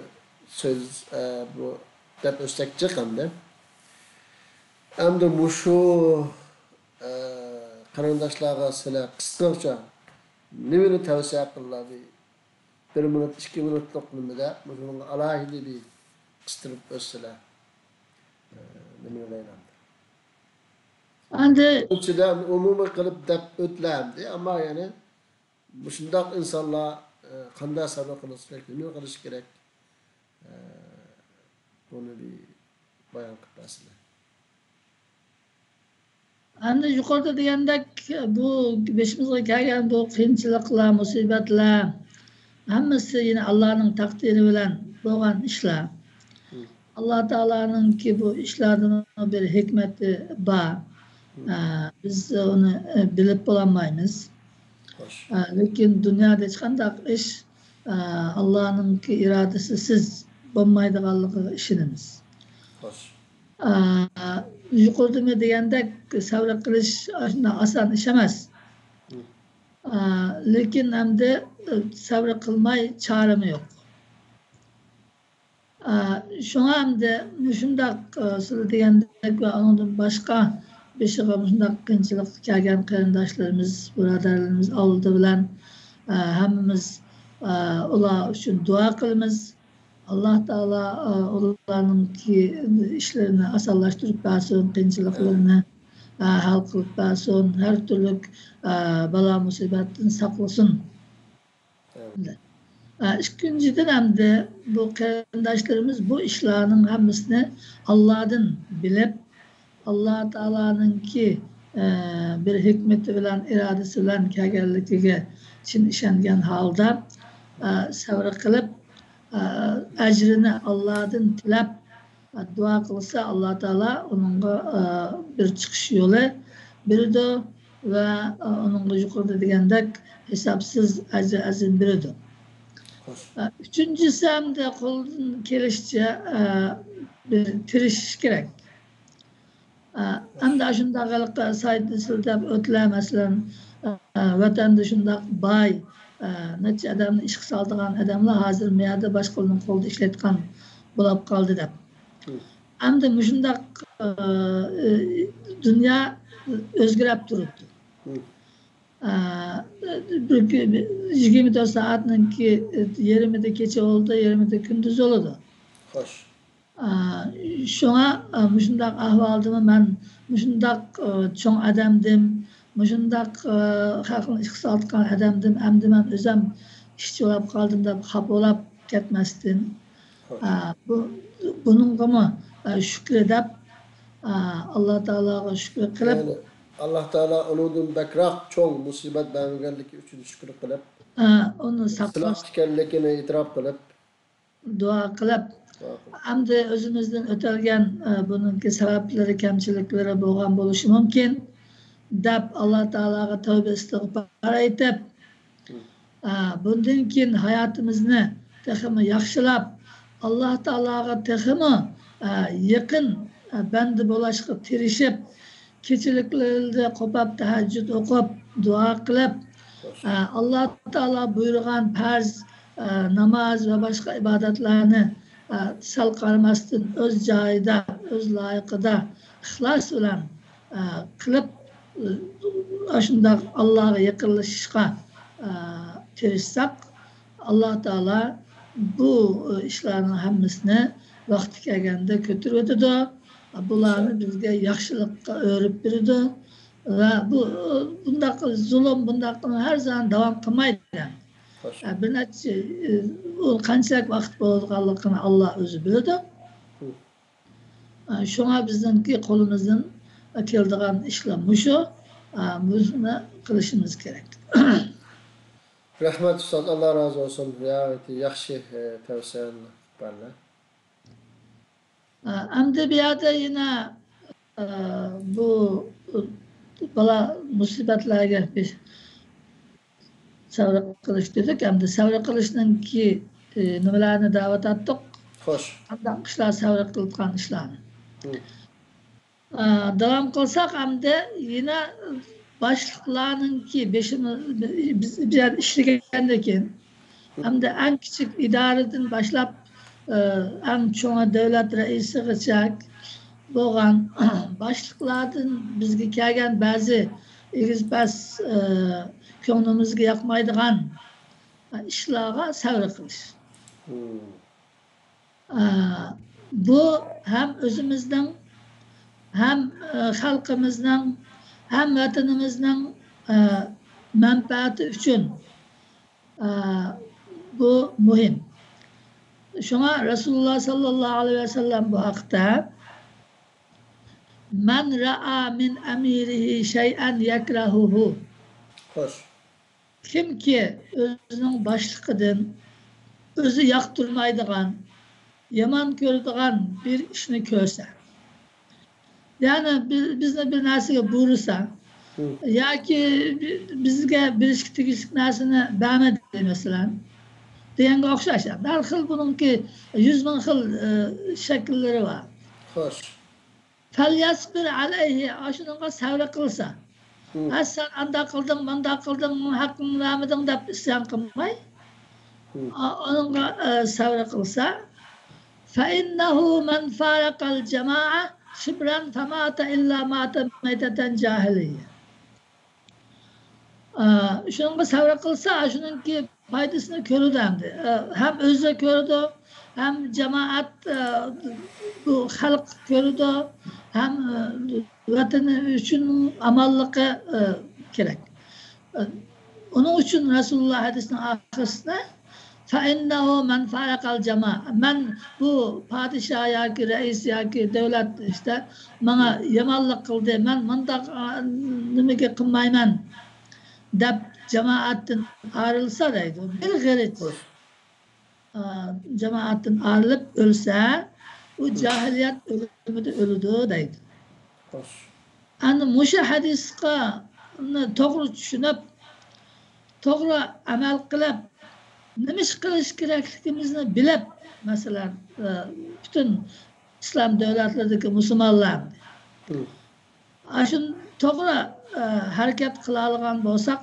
A: söz bu dep östekçi hem de. Hem de bu şu qarindoshlarga sizlar qisqacha nimani tavsiya qiladi? 1 minut, 2 minutlik nimada bunun alohida bir qistirib o'tsalar. Nima deyman?
B: Endi
A: ichida umumiy qilib deb o'tlamdi, ammo yani shundoq insonlar qanday sabr qilish kerak, nima qilish kerak? Buni bir bayon qilasizlar.
B: Endi yuqorida degandek bu beshimizga kelgan bu qiyinchiliklar, musibatlar hammasi yine Allah'ın takdiri bilan bo'lgan ishlar. Allah Teala'nınki bu işlerden bir hikmeti bor. Biz onu bilip bulamayız. Lekin dunyoda hech qanday ish Allah'ınki irodasisiz bo'lmaydiganligi ishonamiz. Yuqorida degandek sabr qilish oson ish emas. Lekin hamda sabr qilmay çaremi yok. Şuna hamda şundaq siz degandek ve ondan başka beşiğe şundaq qiyinchilik kelgan qarindoshlarimiz, birodarlarimiz oldi bilan hammamiz ular uchun duo qilamiz. Allah Taala ularninki ishlarini osonlashtirib bersin, qiyinchiliklarni hal qilib bersin, her türlü bala musibatdan saqlasin.
A: Evet.
B: İkinciden hem de bu qarindoshlarimiz bu işlerin hammasini Allah'dan bilip Allah Taala'nınki bir hikmeti bilan iradesi bilan kelganligiga chin ishongan holda sabr qilib ajrini Allah'dan tilab dua qilsa Allah Taala onunga bir chiqish yo'li beradi ve onunga yuqorida degandek hesapsız azin beradi. Üçüncüsü hem de kolun kelişçe bir tirişiş gerek. Hem de şundaqalıqqa saydı sildep ötüler mesela vatanda şundaq bay neçe adamını işqi saldıgan adamlar hazır meyada başqalarının kolda işletken bulap kaldı dep. Hem de şundaq dünya özgürep duruptu. 24 saatnin ki 20'de gece oldu, 20'de gündüz oldu.
A: Hoş.
B: Şuna müşundaq ahvaldımı ben müşundaq çoğun adamdım, müşundaq halkın işqi altkan adamdım, emdi ben özüm işçi olap kaldım da hap olap ketmestin. Bunun gibi şükredip Allah Teala'ya şükür kılıp
A: Yani Allah Teala onundan bekrak çoğun musibet vermegenligi üçün şükür kılıp
B: onu saklaş
A: silah ekanligini itiraf kılıp
B: dua kılıp hem de özümüzden ötelgen bununki sebepleri, kemçilikleri boğan buluşu mümkün. Dep Allah Teala'ya tövbe istiğfar etip bundan keyin hayatımızı texmi yaxshilab Allah Teala'ya texmi yakın bendi bulaşıqı tirişip keçiliklerinde kopap tahajjud okup dua kılıp Allah Teala buyurgan farz namaz ve başka ibadetlerini sal qarmasdan öz joyida, öz layıqida ixlos bilan qilib shundaq Allohga yaqinlashishga tirishsak Allah Teala bu işlerin hammasini vaqti kelganda ko'tarib o'tadi. Bularni bizga yaxshilikqa o'rib beradi ve bundaq zulm bundaq her zaman devam qilmaydi. Bir neçe qanchalik vaqt bo'lganligini Allah o'zi biladi. Şuna bizimki qo'limizdan keladigan ishlar mushu, buni qilishimiz kerak.
A: Rahmat Ustaz, Allah razı olsun. Gayet yaxshi tavsiyani barlar.
B: Hamda bir yerde yine bu bala musibetlerge bir sabr qilish dedik. Hamda sabr qilishninki nimalarni da'vat etdik.
A: Xo'sh.
B: Hamda ishlar sabr qilgan ishlarni. Devam qilsak hamda yine başlıklarınki biz işlegandan keyin hamda eng kichik idoradan boshlab eng cho'ng davlat raisigacha bo'lgan boshliqlardan bizga kelgan ba'zi egizpas ko'nglimizga yoqmaydigan ishlarga sabr qilish. Bu hem o'zimizning hem xalqimizning hem vatanimizning manfaati uchun bu muhim. Şuna Resulullah sallallahu aleyhi ve sellem bu haqda men ra'a min amirihi şey'en yekrahuhu.
A: Hoş.
B: Kim ki özünün başlıqıdan özü yaqtırmaydigan, yaman ko'radigan bir ishni ko'rsa. Yani bizni bir narsega buyursa yoki bizga berishga tegishli narsani bermadi masalan deganga o'xshash. Har xil buningki 100 ming xil shakllari bor.
A: Xo'sh.
B: Falyasbir alayhi, shunga sabr qilsa. Ha sen anda kıldın, manda kıldın, hakkını vermedin de isyan kılmay. Onunla savra kılsa فَاِنَّهُ مَنْ فَارَقَ الْجَمَاعَ شِبْرًا فَمَاتَ اِلَّا مَاتَ مَيْتَةً جَاهِلِيَّ. Şununla savra kılsa şununki faydasını körü dendi. Hem özü körüdü, hem cemaat bu halk körüdü, hem vatanı için amallığı gerek. Onun için Resulullah hadisinin ahirinde فَاِنَّهُ مَنْ فَارَقَ الْجَمَاءَ. Ben bu padişah ya ki, reis ya ki, devlet işte bana yamallık kıldı, ben mandak nimeke kılmayman dep cemaatten ayrılsa deydi. Bir gayret cemaatten ayrılıp ölse o cahiliyet ölümü de ölüdü deydi. Yani muşa hadiske doğru düşünüp doğru amel kılıp nemiş kılış gerekliğimizni bilip mesela bütün İslam devletlerdeki Müslümanlar şun doğru hareket kılalıgan bolsak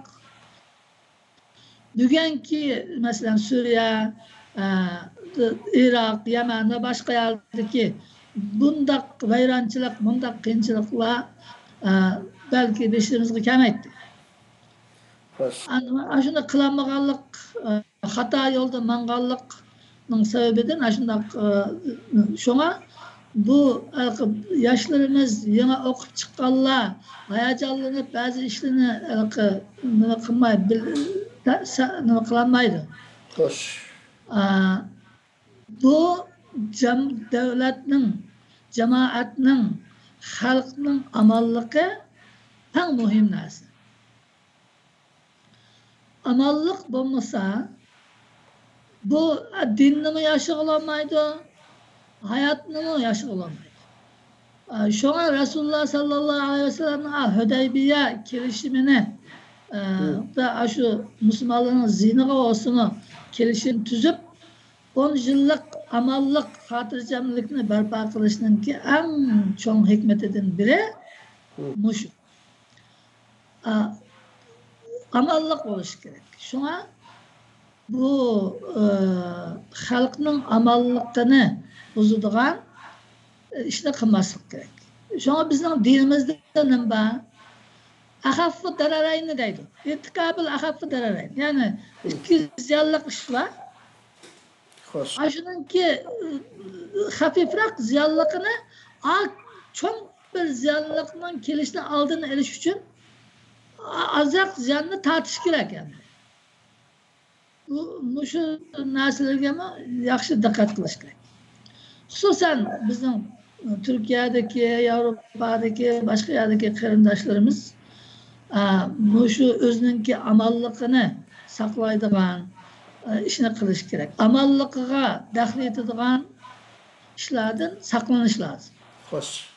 B: bugünkü mesela Suriye, Irak, Yemen ve başka yerdeki bundak vayrançılık, bundak kıyınçılıkla belki beşirimizde kemetti. Aşında kılanmaganlık, hata yolda mangallıkның sebebiden aşında şuna bu yaşlarımız yine okup çıkanlar hayacanlanıp bazı işlerini kılanmaydı. Bu devletinin, cemaatinin, halkının amallığı en mühim narsa. Amallık bulmasa bu dinini mi yaşayolamaydı, hayatını mı yaşayolamaydı. Şu an Resulullah sallallahu aleyhi ve sellem'in Hüdeybiye kirişimini da şu Müslümanların zinaga olsunu kirişim tüzüp 10 yıllık amallık hatırcamlıkını berpa kılışının ki en çok hikmetinin biri muş. Amallık oluş gerek. Şuna bu halkının amallığını bozuduğun işte kılmaslık gerek. Şuna bizim dinimizde ne var? Ahaffı dararayını deydi. İrtikabil ahaffı dararayn. Yani iki ziyallık iş var. Aşının ki hafifrak ziyallığını çok bir ziyallığının kelişine aldığını eriş için azak ziyanını tartış gerek yani. Bu şu nasillerge yaxşı dikkat kılış gerek. Hususen bizim Türkiye'deki, Avrupa'daki, başka yerdeki kırındaşlarımız bu şu özününki amallığını saklaydıgan işini kılış gerek. Amallığa dahil edilen işlerden saklanış lazım.
A: Hoş.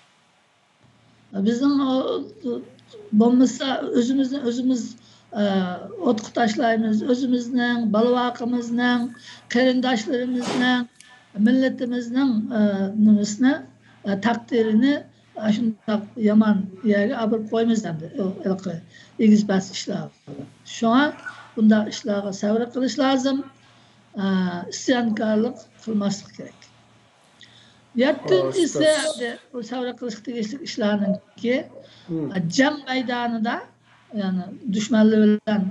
B: Bizim bulmasa özümüz otkutaşlarımız, özümüzün, balvakımızın, kırındaşlarımızın, milletimizin takdirini şunda yaman yere abır koymazdan da ilgiz bas işler. Şu an bunda işlere savra kılış lazım. İsyankarlık kılmaslık gerek. Yettincisi bu savra kılış değişik işlerinin ki cem meydanında yani düşmanlarla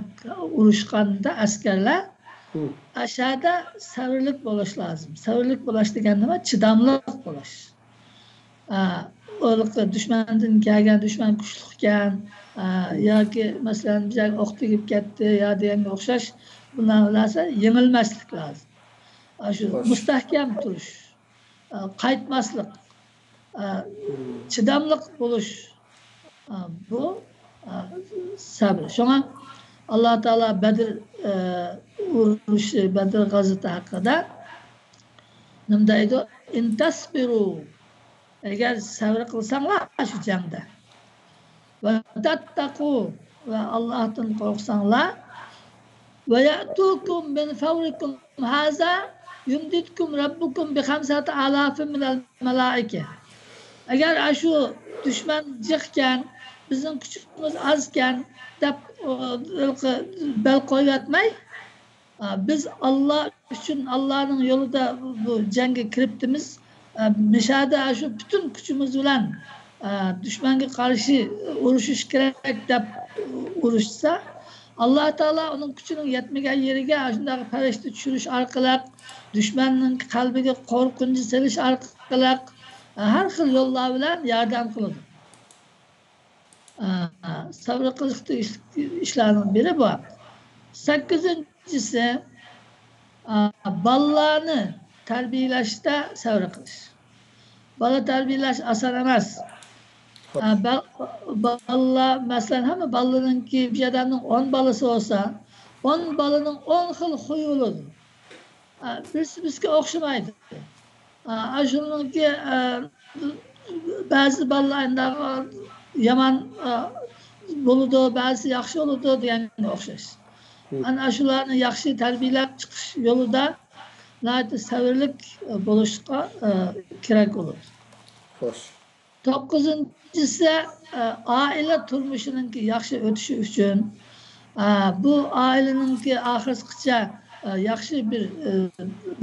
B: uğraşkanda askerler aşağıda savrılık buluş lazım. Savrılık buluş degenleme çıdamlık buluş. Olık düşmandan gelgen düşman güçlükken ya ki mesela bize oktu gibi gitti ya diyen okşaş bunlar olursa yenilmezlik lazım. Şu müstahkem duruş, kayıtmazlık, çıdamlık buluş bu sabır. Şuna Allah Teala Bedir uğruşu, Bedir gazeti hakkında ne deydi? İn tasbiru eğer sabır kılsanlar şu cemde ve tattaku ve Allah'tan korksanlar ve ya'tukum min fawrikum haza yumditkum rabbukum bi 5,000 minel melaike. Eğer şu düşman çıkken bizning kuchimiz azkan deb bel qo'yatmay, biz Allah uchun Allah'ın yolida bu jangga kiribdimiz. Mishada shu bütün kuchimiz bilan düşmanga qarshi urushish kerak deb urushsa, Allah Taala onun kuchining yetmagan yeriga shunday farishta tushirish orqali, düşmanning qalbiga qo'rqinch selish orqali har xil yo'llar bilan yordam qiladi. Sabr qilishdi ishlarning biri bu. 8-incisi bolalarni tarbiyalashda sabr qilish. Bola tarbiyalash oson emas. Bolalar masalan hamma bolalarningki bir odamning 10 bolasi bo'lsa, 10 bolaning 10 xil xuyi bo'ladi. Birisi bizga o'xshamaydi. Shuningki ba'zi bolalar yomon bo'ladi, ba'zi yaxshi bo'ladi deganga o'xshash. Ana shularni yaxshi tarbiyalab chiqish yo'lida sabrlik bo'lishga kerak bo'ladi.
A: Xo'sh.
B: 9-incisi oila turmushininki yaxshi o'tishi uchun bu oilaningki oxirigacha yaxshi bir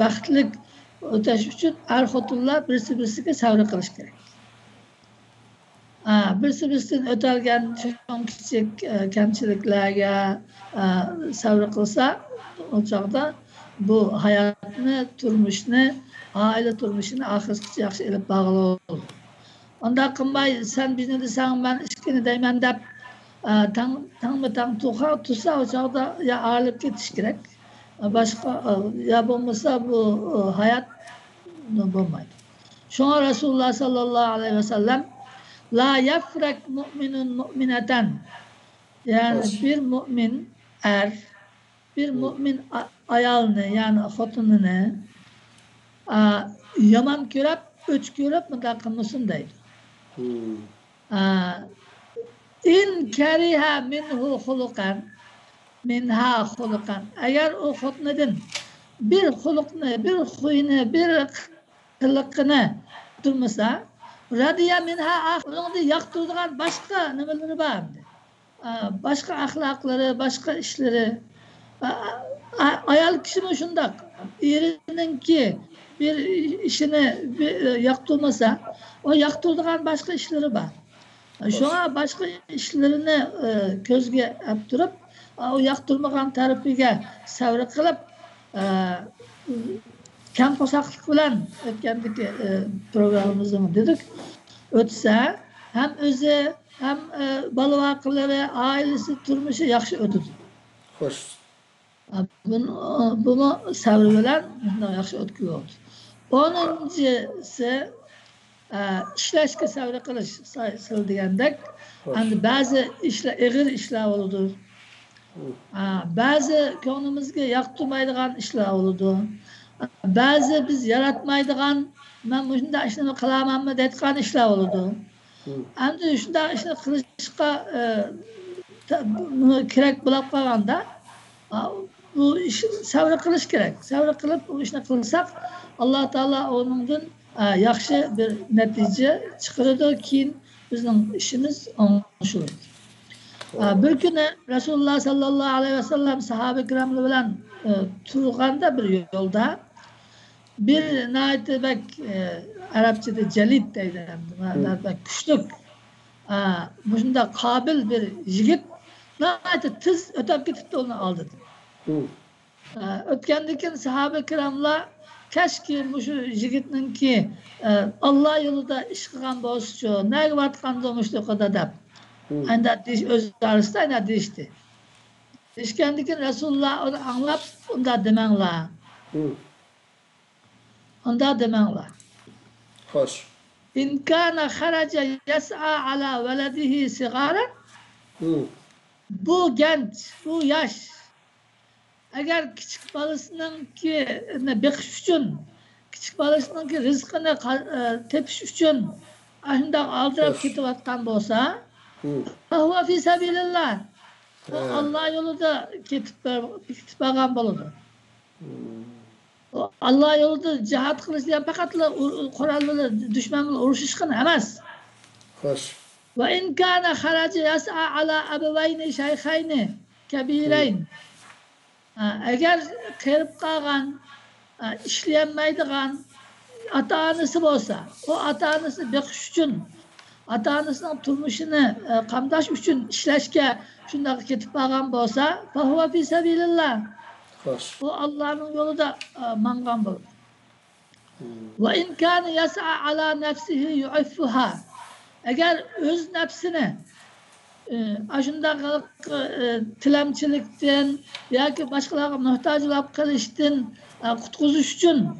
B: baxtli o'tish uchun er-xotinlar birisi-birisiga sabr qilish kerak. Birisi-birisidan o'talgan kichik kamchiliklarga sabr qilsa, o chog'da bu hayotni, turmushni, oila turmushini oxirigacha yaxshi ilib bog'laydi. Onda qilmay, sen bizni desang, men ishkini deyman deb tangma-tang tursa, o chog'da ya arilib ketish kerak. Boshqa ya bo'lmasa bu hayot bo'lmaydi. Shunga Rasululloh sallallohu alayhi vasallam la yafrak mu'minun mu'minatan, yani bir mümin bir mümin ayolni, yani xotinini yomon ko'rib, o'ch ko'rib bunday qilmasin deydi. In kariha minhu xuluqan minha xuluqan, agar u xotinidan bir xuluqni, bir xuyni, bir qiliqini turmasa, radiya minha uni yoqtiradigan boshqa nimalari bor. Başka ahlakları, başka işleri. Ayol kişinin şundak, erininki bir işini yaktırmasa, o yaktırdıgan başka işleri var. Şu an başka işlerini gözge yaptırıp, o yaktırmagan tarafiga sabr kılıp, kam kosaklık bilen ötkendeki programımızda dedik, ötse hem özü hem balıvaqları, ailesi, turmuşu yaxşı ötüdü.
A: Xo'sh.
B: Bunu sabr bilen yaxşı ötkü oldu. 10-incisi ishlashga sabr qilish degandek, endi ba'zi ishlar ig'ir ishlar bo'ladi. Ba'zi ko'nglimizga yoqtirmaydigan ishlar bo'ladi. Ba'zi biz yaratmaydigan, men bunday ishni qilamanmi deydigan ishlar bo'ladi. Endi shunday ishni qilishga kerak bo'lib qolganda bu ish sabr qilish kerak. Sabr qilib bu ishni qilsak, Alloh taolo onundan yaxshi bir natija chiqaradi, keyin bizning ishimiz o'ng'ishadi. Bir kuni Rasululloh sallallohu alayhi vasallam sahoba kiramlar bilan turganda bir yo'lda bir naytibak Arapçada jalid deydi. Bak kuchlik. Bunda qobil bir yigit nayt tiz o'tib ketibdi, uni oldi. O'tgandan keyin sahoba kiramlar kashki shu yigitninki Alloh yo'lida ish qilgan bo'lsa-chi, nega vatqanda mushliqada deb. Anda o'z arasida deyishdi. Deyishgandan keyin Rasululloh uni anglab, unda demanglar. Unda demanglar.
A: Xo'sh.
B: In kana kharaja yas'a ala waladihi sigara, bu genç, bu yaş, agar kichik bolasininki beqish uchun, kichik bolasininki rizqini tepish uchun shunday aldirab ketayotgan bo'lsa, huwa fi sabilillah, Alloh yo'lida ketib qolgan bo'ladi. Allah yolunda cihat qilish degan faqat Qur'on bilan dushman bilan urushishgina emas.
A: Xo'sh.
B: Ve in kana haraca yas'a ala abawayni şeyhayni kebirayn. Eğer kırıp kalgan, işleyenmeydiğen ata-anası olsa, o ata-anası bekiş üçün, ata-anasının turmuşunu kamdaş üçün işleşke şundaki ketip kalgan olsa, fahuva fi sebilillah.
A: Hoş.
B: O Allah'ın yolu da mangan bulur. Ve in kâne yas'a ala nefsihi yu'iffuha. Eğer öz nefsini aşındaki tilemçilikten yoki başkalarga muhtaçlık qilishdan qutqizish uchun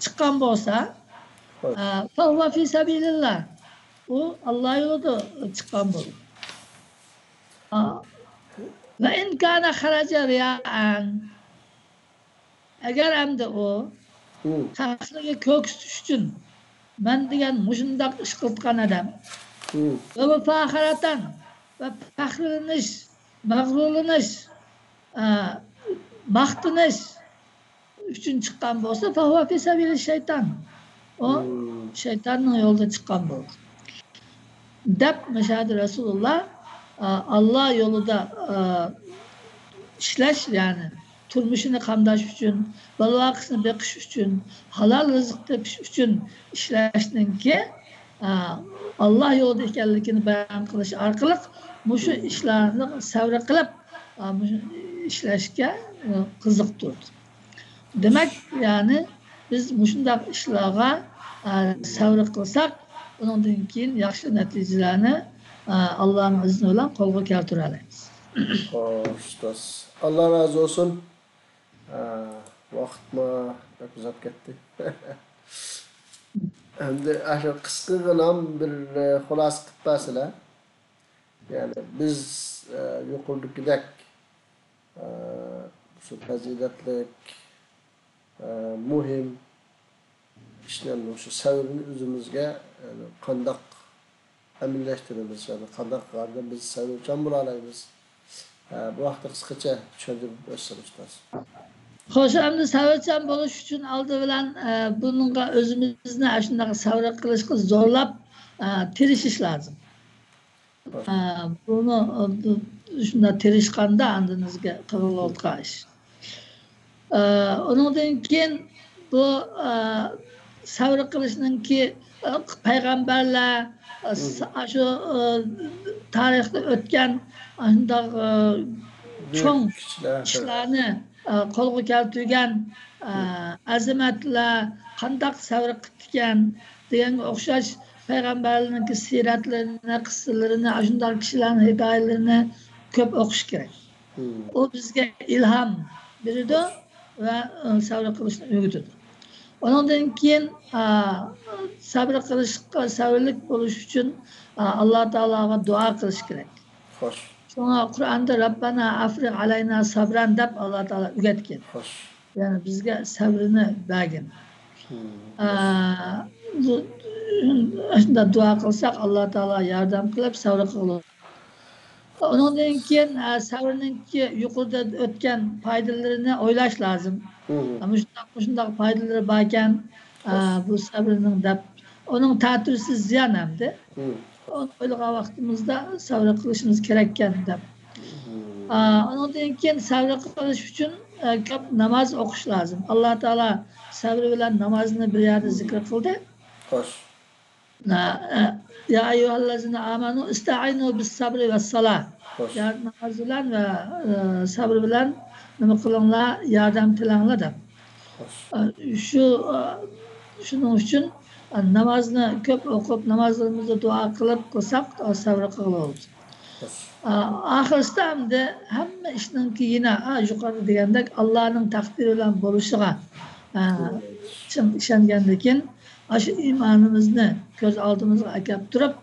B: chiqqan bo'lsa, fa fi sabilillah. U Alloh yo'lida chiqqan bo'ladi. Ve in kana kharaja riya'an. Eğer endi o haqliga ko'ksitish uchun men degan mushundaq ish qilgan odam ve müfaharatan ve faxrlanish, mag'rurlanish, maqtanish uchun chiqqan bo'lsa, fahuva fi sabili shayton. O şeytanın yolda chiqqan bo'ldi. Deb mashhadu Rasulullah Allah yolida ishlash, ya'ni turmushini qamdash uchun, balaqisini beqish uchun, halol rizq tepish uchun ishlashninki Allah yolida ekanligini bayon qilish orqali mushu ishlarni savr qilib ishlashga qiziqtirdi. Demak, ya'ni biz mushundaq ishlarga savr qilsak, undan keyin yaxshi natijalarni Allohning izni bilan qo'lga keltira olamiz.
A: Xo'sh, Allah razı olsun. Vaqtma çok uzab ketdi. Endi aşağı qisqagina bir xulosa qilib bersizlar. Yani biz yuqoridagidek şu faziletlik muhim ishlarni şu savrni o'zimizga qandoq amillashtiramiz, yani qandoq qilib biz savrchan bo'la olamiz. Bu vaqtda qisqacha tushuntirib bersin ustoz.
B: Xo'sh, endi savrchan bo'lish uchun oldi bilan bunga o'zimizni shunday savr qilishga zo'rlab tirishish lozim. Bunu shunday tirishganda andimizga qilinayotgan ish. Ondan keyin bu savr qilishninki payg'ambarlar shu tarixda o'tgan shunday cho'ng ishlarni qo'lga keltirgan azamatlar qandaq savr qilgan deganga o'xshash payg'ambarlarning siyratlarini, qissalarini, shunday kishilarning hikoyalarini ko'p o'qish kerak. O bizga ilhom beradi va savr qilishni o'rgatadi. Ondan keyin sabr qilishga, savrlik bo'lish uchun Alloh taologa duo qilish kerak.
A: Xo'sh.
B: Şuna Kur'an'da Rabbana afriq alayna sabran deb Allah Teala öğretken. Yani bizge sabrını bergin. Aslında dua kılsak Allah Teala yardım kılıp sabır kılır. Ondan keyin sabrınınki yukarıda ötken faydalarını oylaş lazım. Ama şundaq faydaları barken bu sabrının deb onun tatürsüz ziyan hamdi. Oylagan vaqtimizda savr qilishimiz kerakkan deb. Ondan keyin savr qilish uchun ko'p namoz o'qish lozim. Alloh taolo savr bilan namozni bir yerda zikr qildi.
A: Xo'sh.
B: Ya ayyuhallazina amanu ista'inu bis sabri vas salah. Ya namoz bilan va sabr bilan nima qilinglar, yordam tilanglar deb. Shuning uchun namozni ko'p o'qib, namozimizda duo qilib qilsak, savr qilamiz. Oxirida hamma ishninki yana yuqori degandek Allohning taqdiri bilan bo'lishiga ishongandan keyin shu iymonimizni ko'z oldimizga olib turib,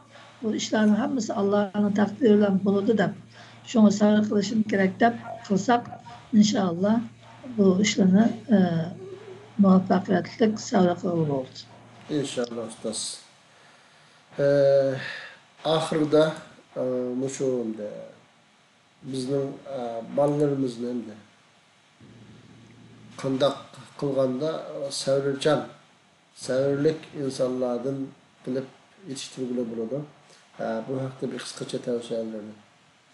B: bu ishlarning hammasi Allohning taqdiri bilan bo'ladi deb, shunga savr qilishim kerak deb qilsak, inshaalloh bu ishlarni muvaffaqiyatli savr qilib bo'ladi.
A: İnşallah ustoz. Ahırda muşunda bizning bolalarimizni endi qandaq qilganda savrchan, savrlik insonlardan bilib yetiştirgili bo'ladi. Bu haqda bir qisqacha tavsiyalarni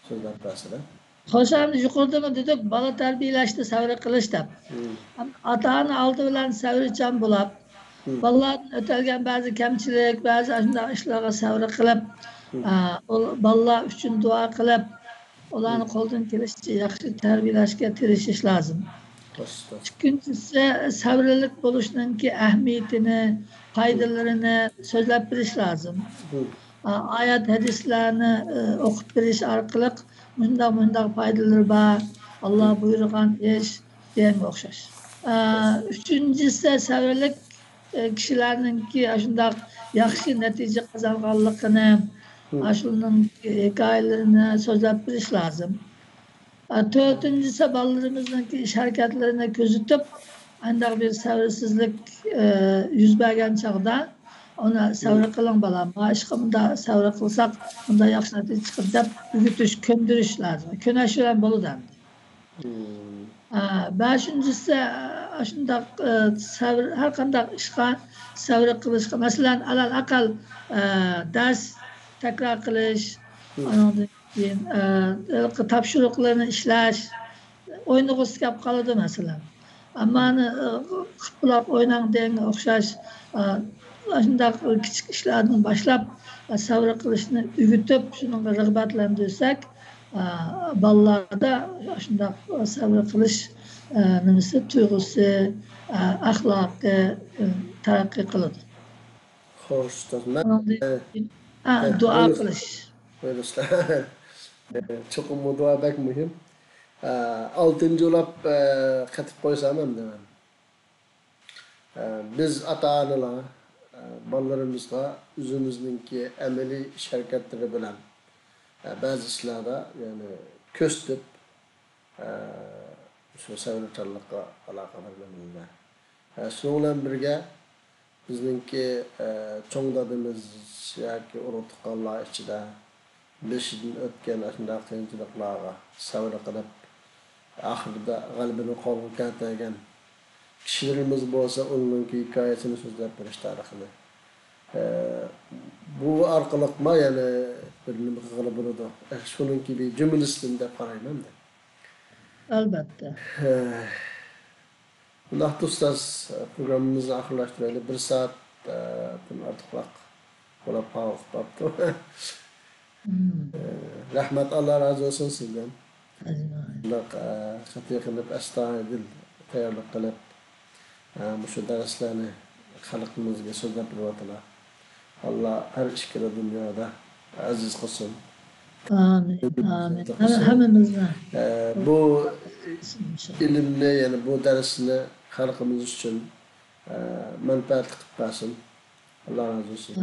A: so'zlab bersalar.
B: Hoşamni yuqoridami dedik, bola tarbiyalashda sabr qilish deb. Ota-ona oldi bilan sabrchan bo'lib, bolalardan o'talgan ba'zi kamchilik, ba'zi shunday ishlarga sabr qilib, bolalar uchun duo qilib, ularni qo'ldan kelishicha yaxshi tarbiyalashga tirishish lozim. Ikkinchisi, sabrlik bo'lishninki ahamiyatini, foydalarini so'zlab berish lozim. Ayet hadislerini okup berish orqali bundoq foydalar bor, Allah buyurgan ish deganga o'xshash. Uchinchisi, sabrlik kishilarninki shundoq yaxshi natija qozonganligini, shuning hikoyalarini so'zlab berish lozim. To'rtinchisi, bolalarimizning ish harakatlarini kuzatib, andoq bir sabrsizlik yuz bergan chog'da ona sabr qiling bolam, bu ishga bunda sabr qilsak, bunda yaxshi natija chiqadi deb o'rgatish, ko'ndirish lozim. Ko'nash bilan bo'ladi. Beshinchisi, shundoq sabr, har qanday ishga sabr qilishga, masalan, alal aqal dars takror qilish, undan keyin topshiriqlarni ishlash, o'ynag'isi kelib qoladi masalan. Ammani qilib o'ynang deganga o'xshash shundoq kichik ishlardan boshlab sabr qilishni o'rgatib, shunga rag'batlantirsak, bolalarda shundoq sabr qilish nimasi tuyg'usi, axloqi taraqqiy qiladi.
A: Xo'sh,
B: duo qilish.
A: Cho'qim duo bek muhim. Oltinchi ulab qatib qo'ysam ham deman. Biz ota-onalar bolalarimizga o'zimizningki amaliy ish harakatlari bilan ba'zi ishlarda ya'ni ko'rsatib shu savrchanlikqa aloqalanamiz. Shu bilan birga bizningki cho'ng dadimiz yoki urug' tuqqanlar ichida beshidan o'tgan shunday qiyinchiliklarga sabr qilib oxirida g'alabani qo'lga keltirgan kishilarimiz bo'lsa, uning hikoyasini so'zlab berish tarixini. Bu orqali yana bir nima qilib bo'ladi. Shuningki bir jumlasidan deb qarayman.
B: Albatta.
A: Bunday ustoz programmamizni oxirlashtiraylik. 1 soatdan ortiqroq bo'lib qolibdi. Rahmat, Allah razı olsun sizden. Xatya qilib astoydil tayyorlik qilib shu darslarni xalqimizga so'zlab beryaptilar. Allah her ishkili dunyoda aziz qilsin.
B: Amin. Amin. Hammamizga.
A: Bu ilmni, yani bu darsni xalqimiz uchun manfaatli qilib bersin. Allah razı olsun.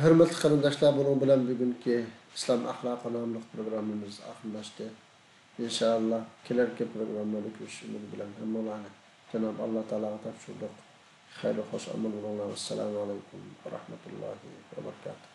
A: Hürmetli qarindoshlar, bunun bilan bugungi İslam ahlaqi nomli programmamiz oxirlashdi. İnşallah kelarki programmada görüşüşümüz bilan hammalarni Cenab-ı Allah Teala'ga topshirdik. Xayr, xo'sh amal bo'linglar. Assalomu alaykum va rahmatullohi va barakatuh.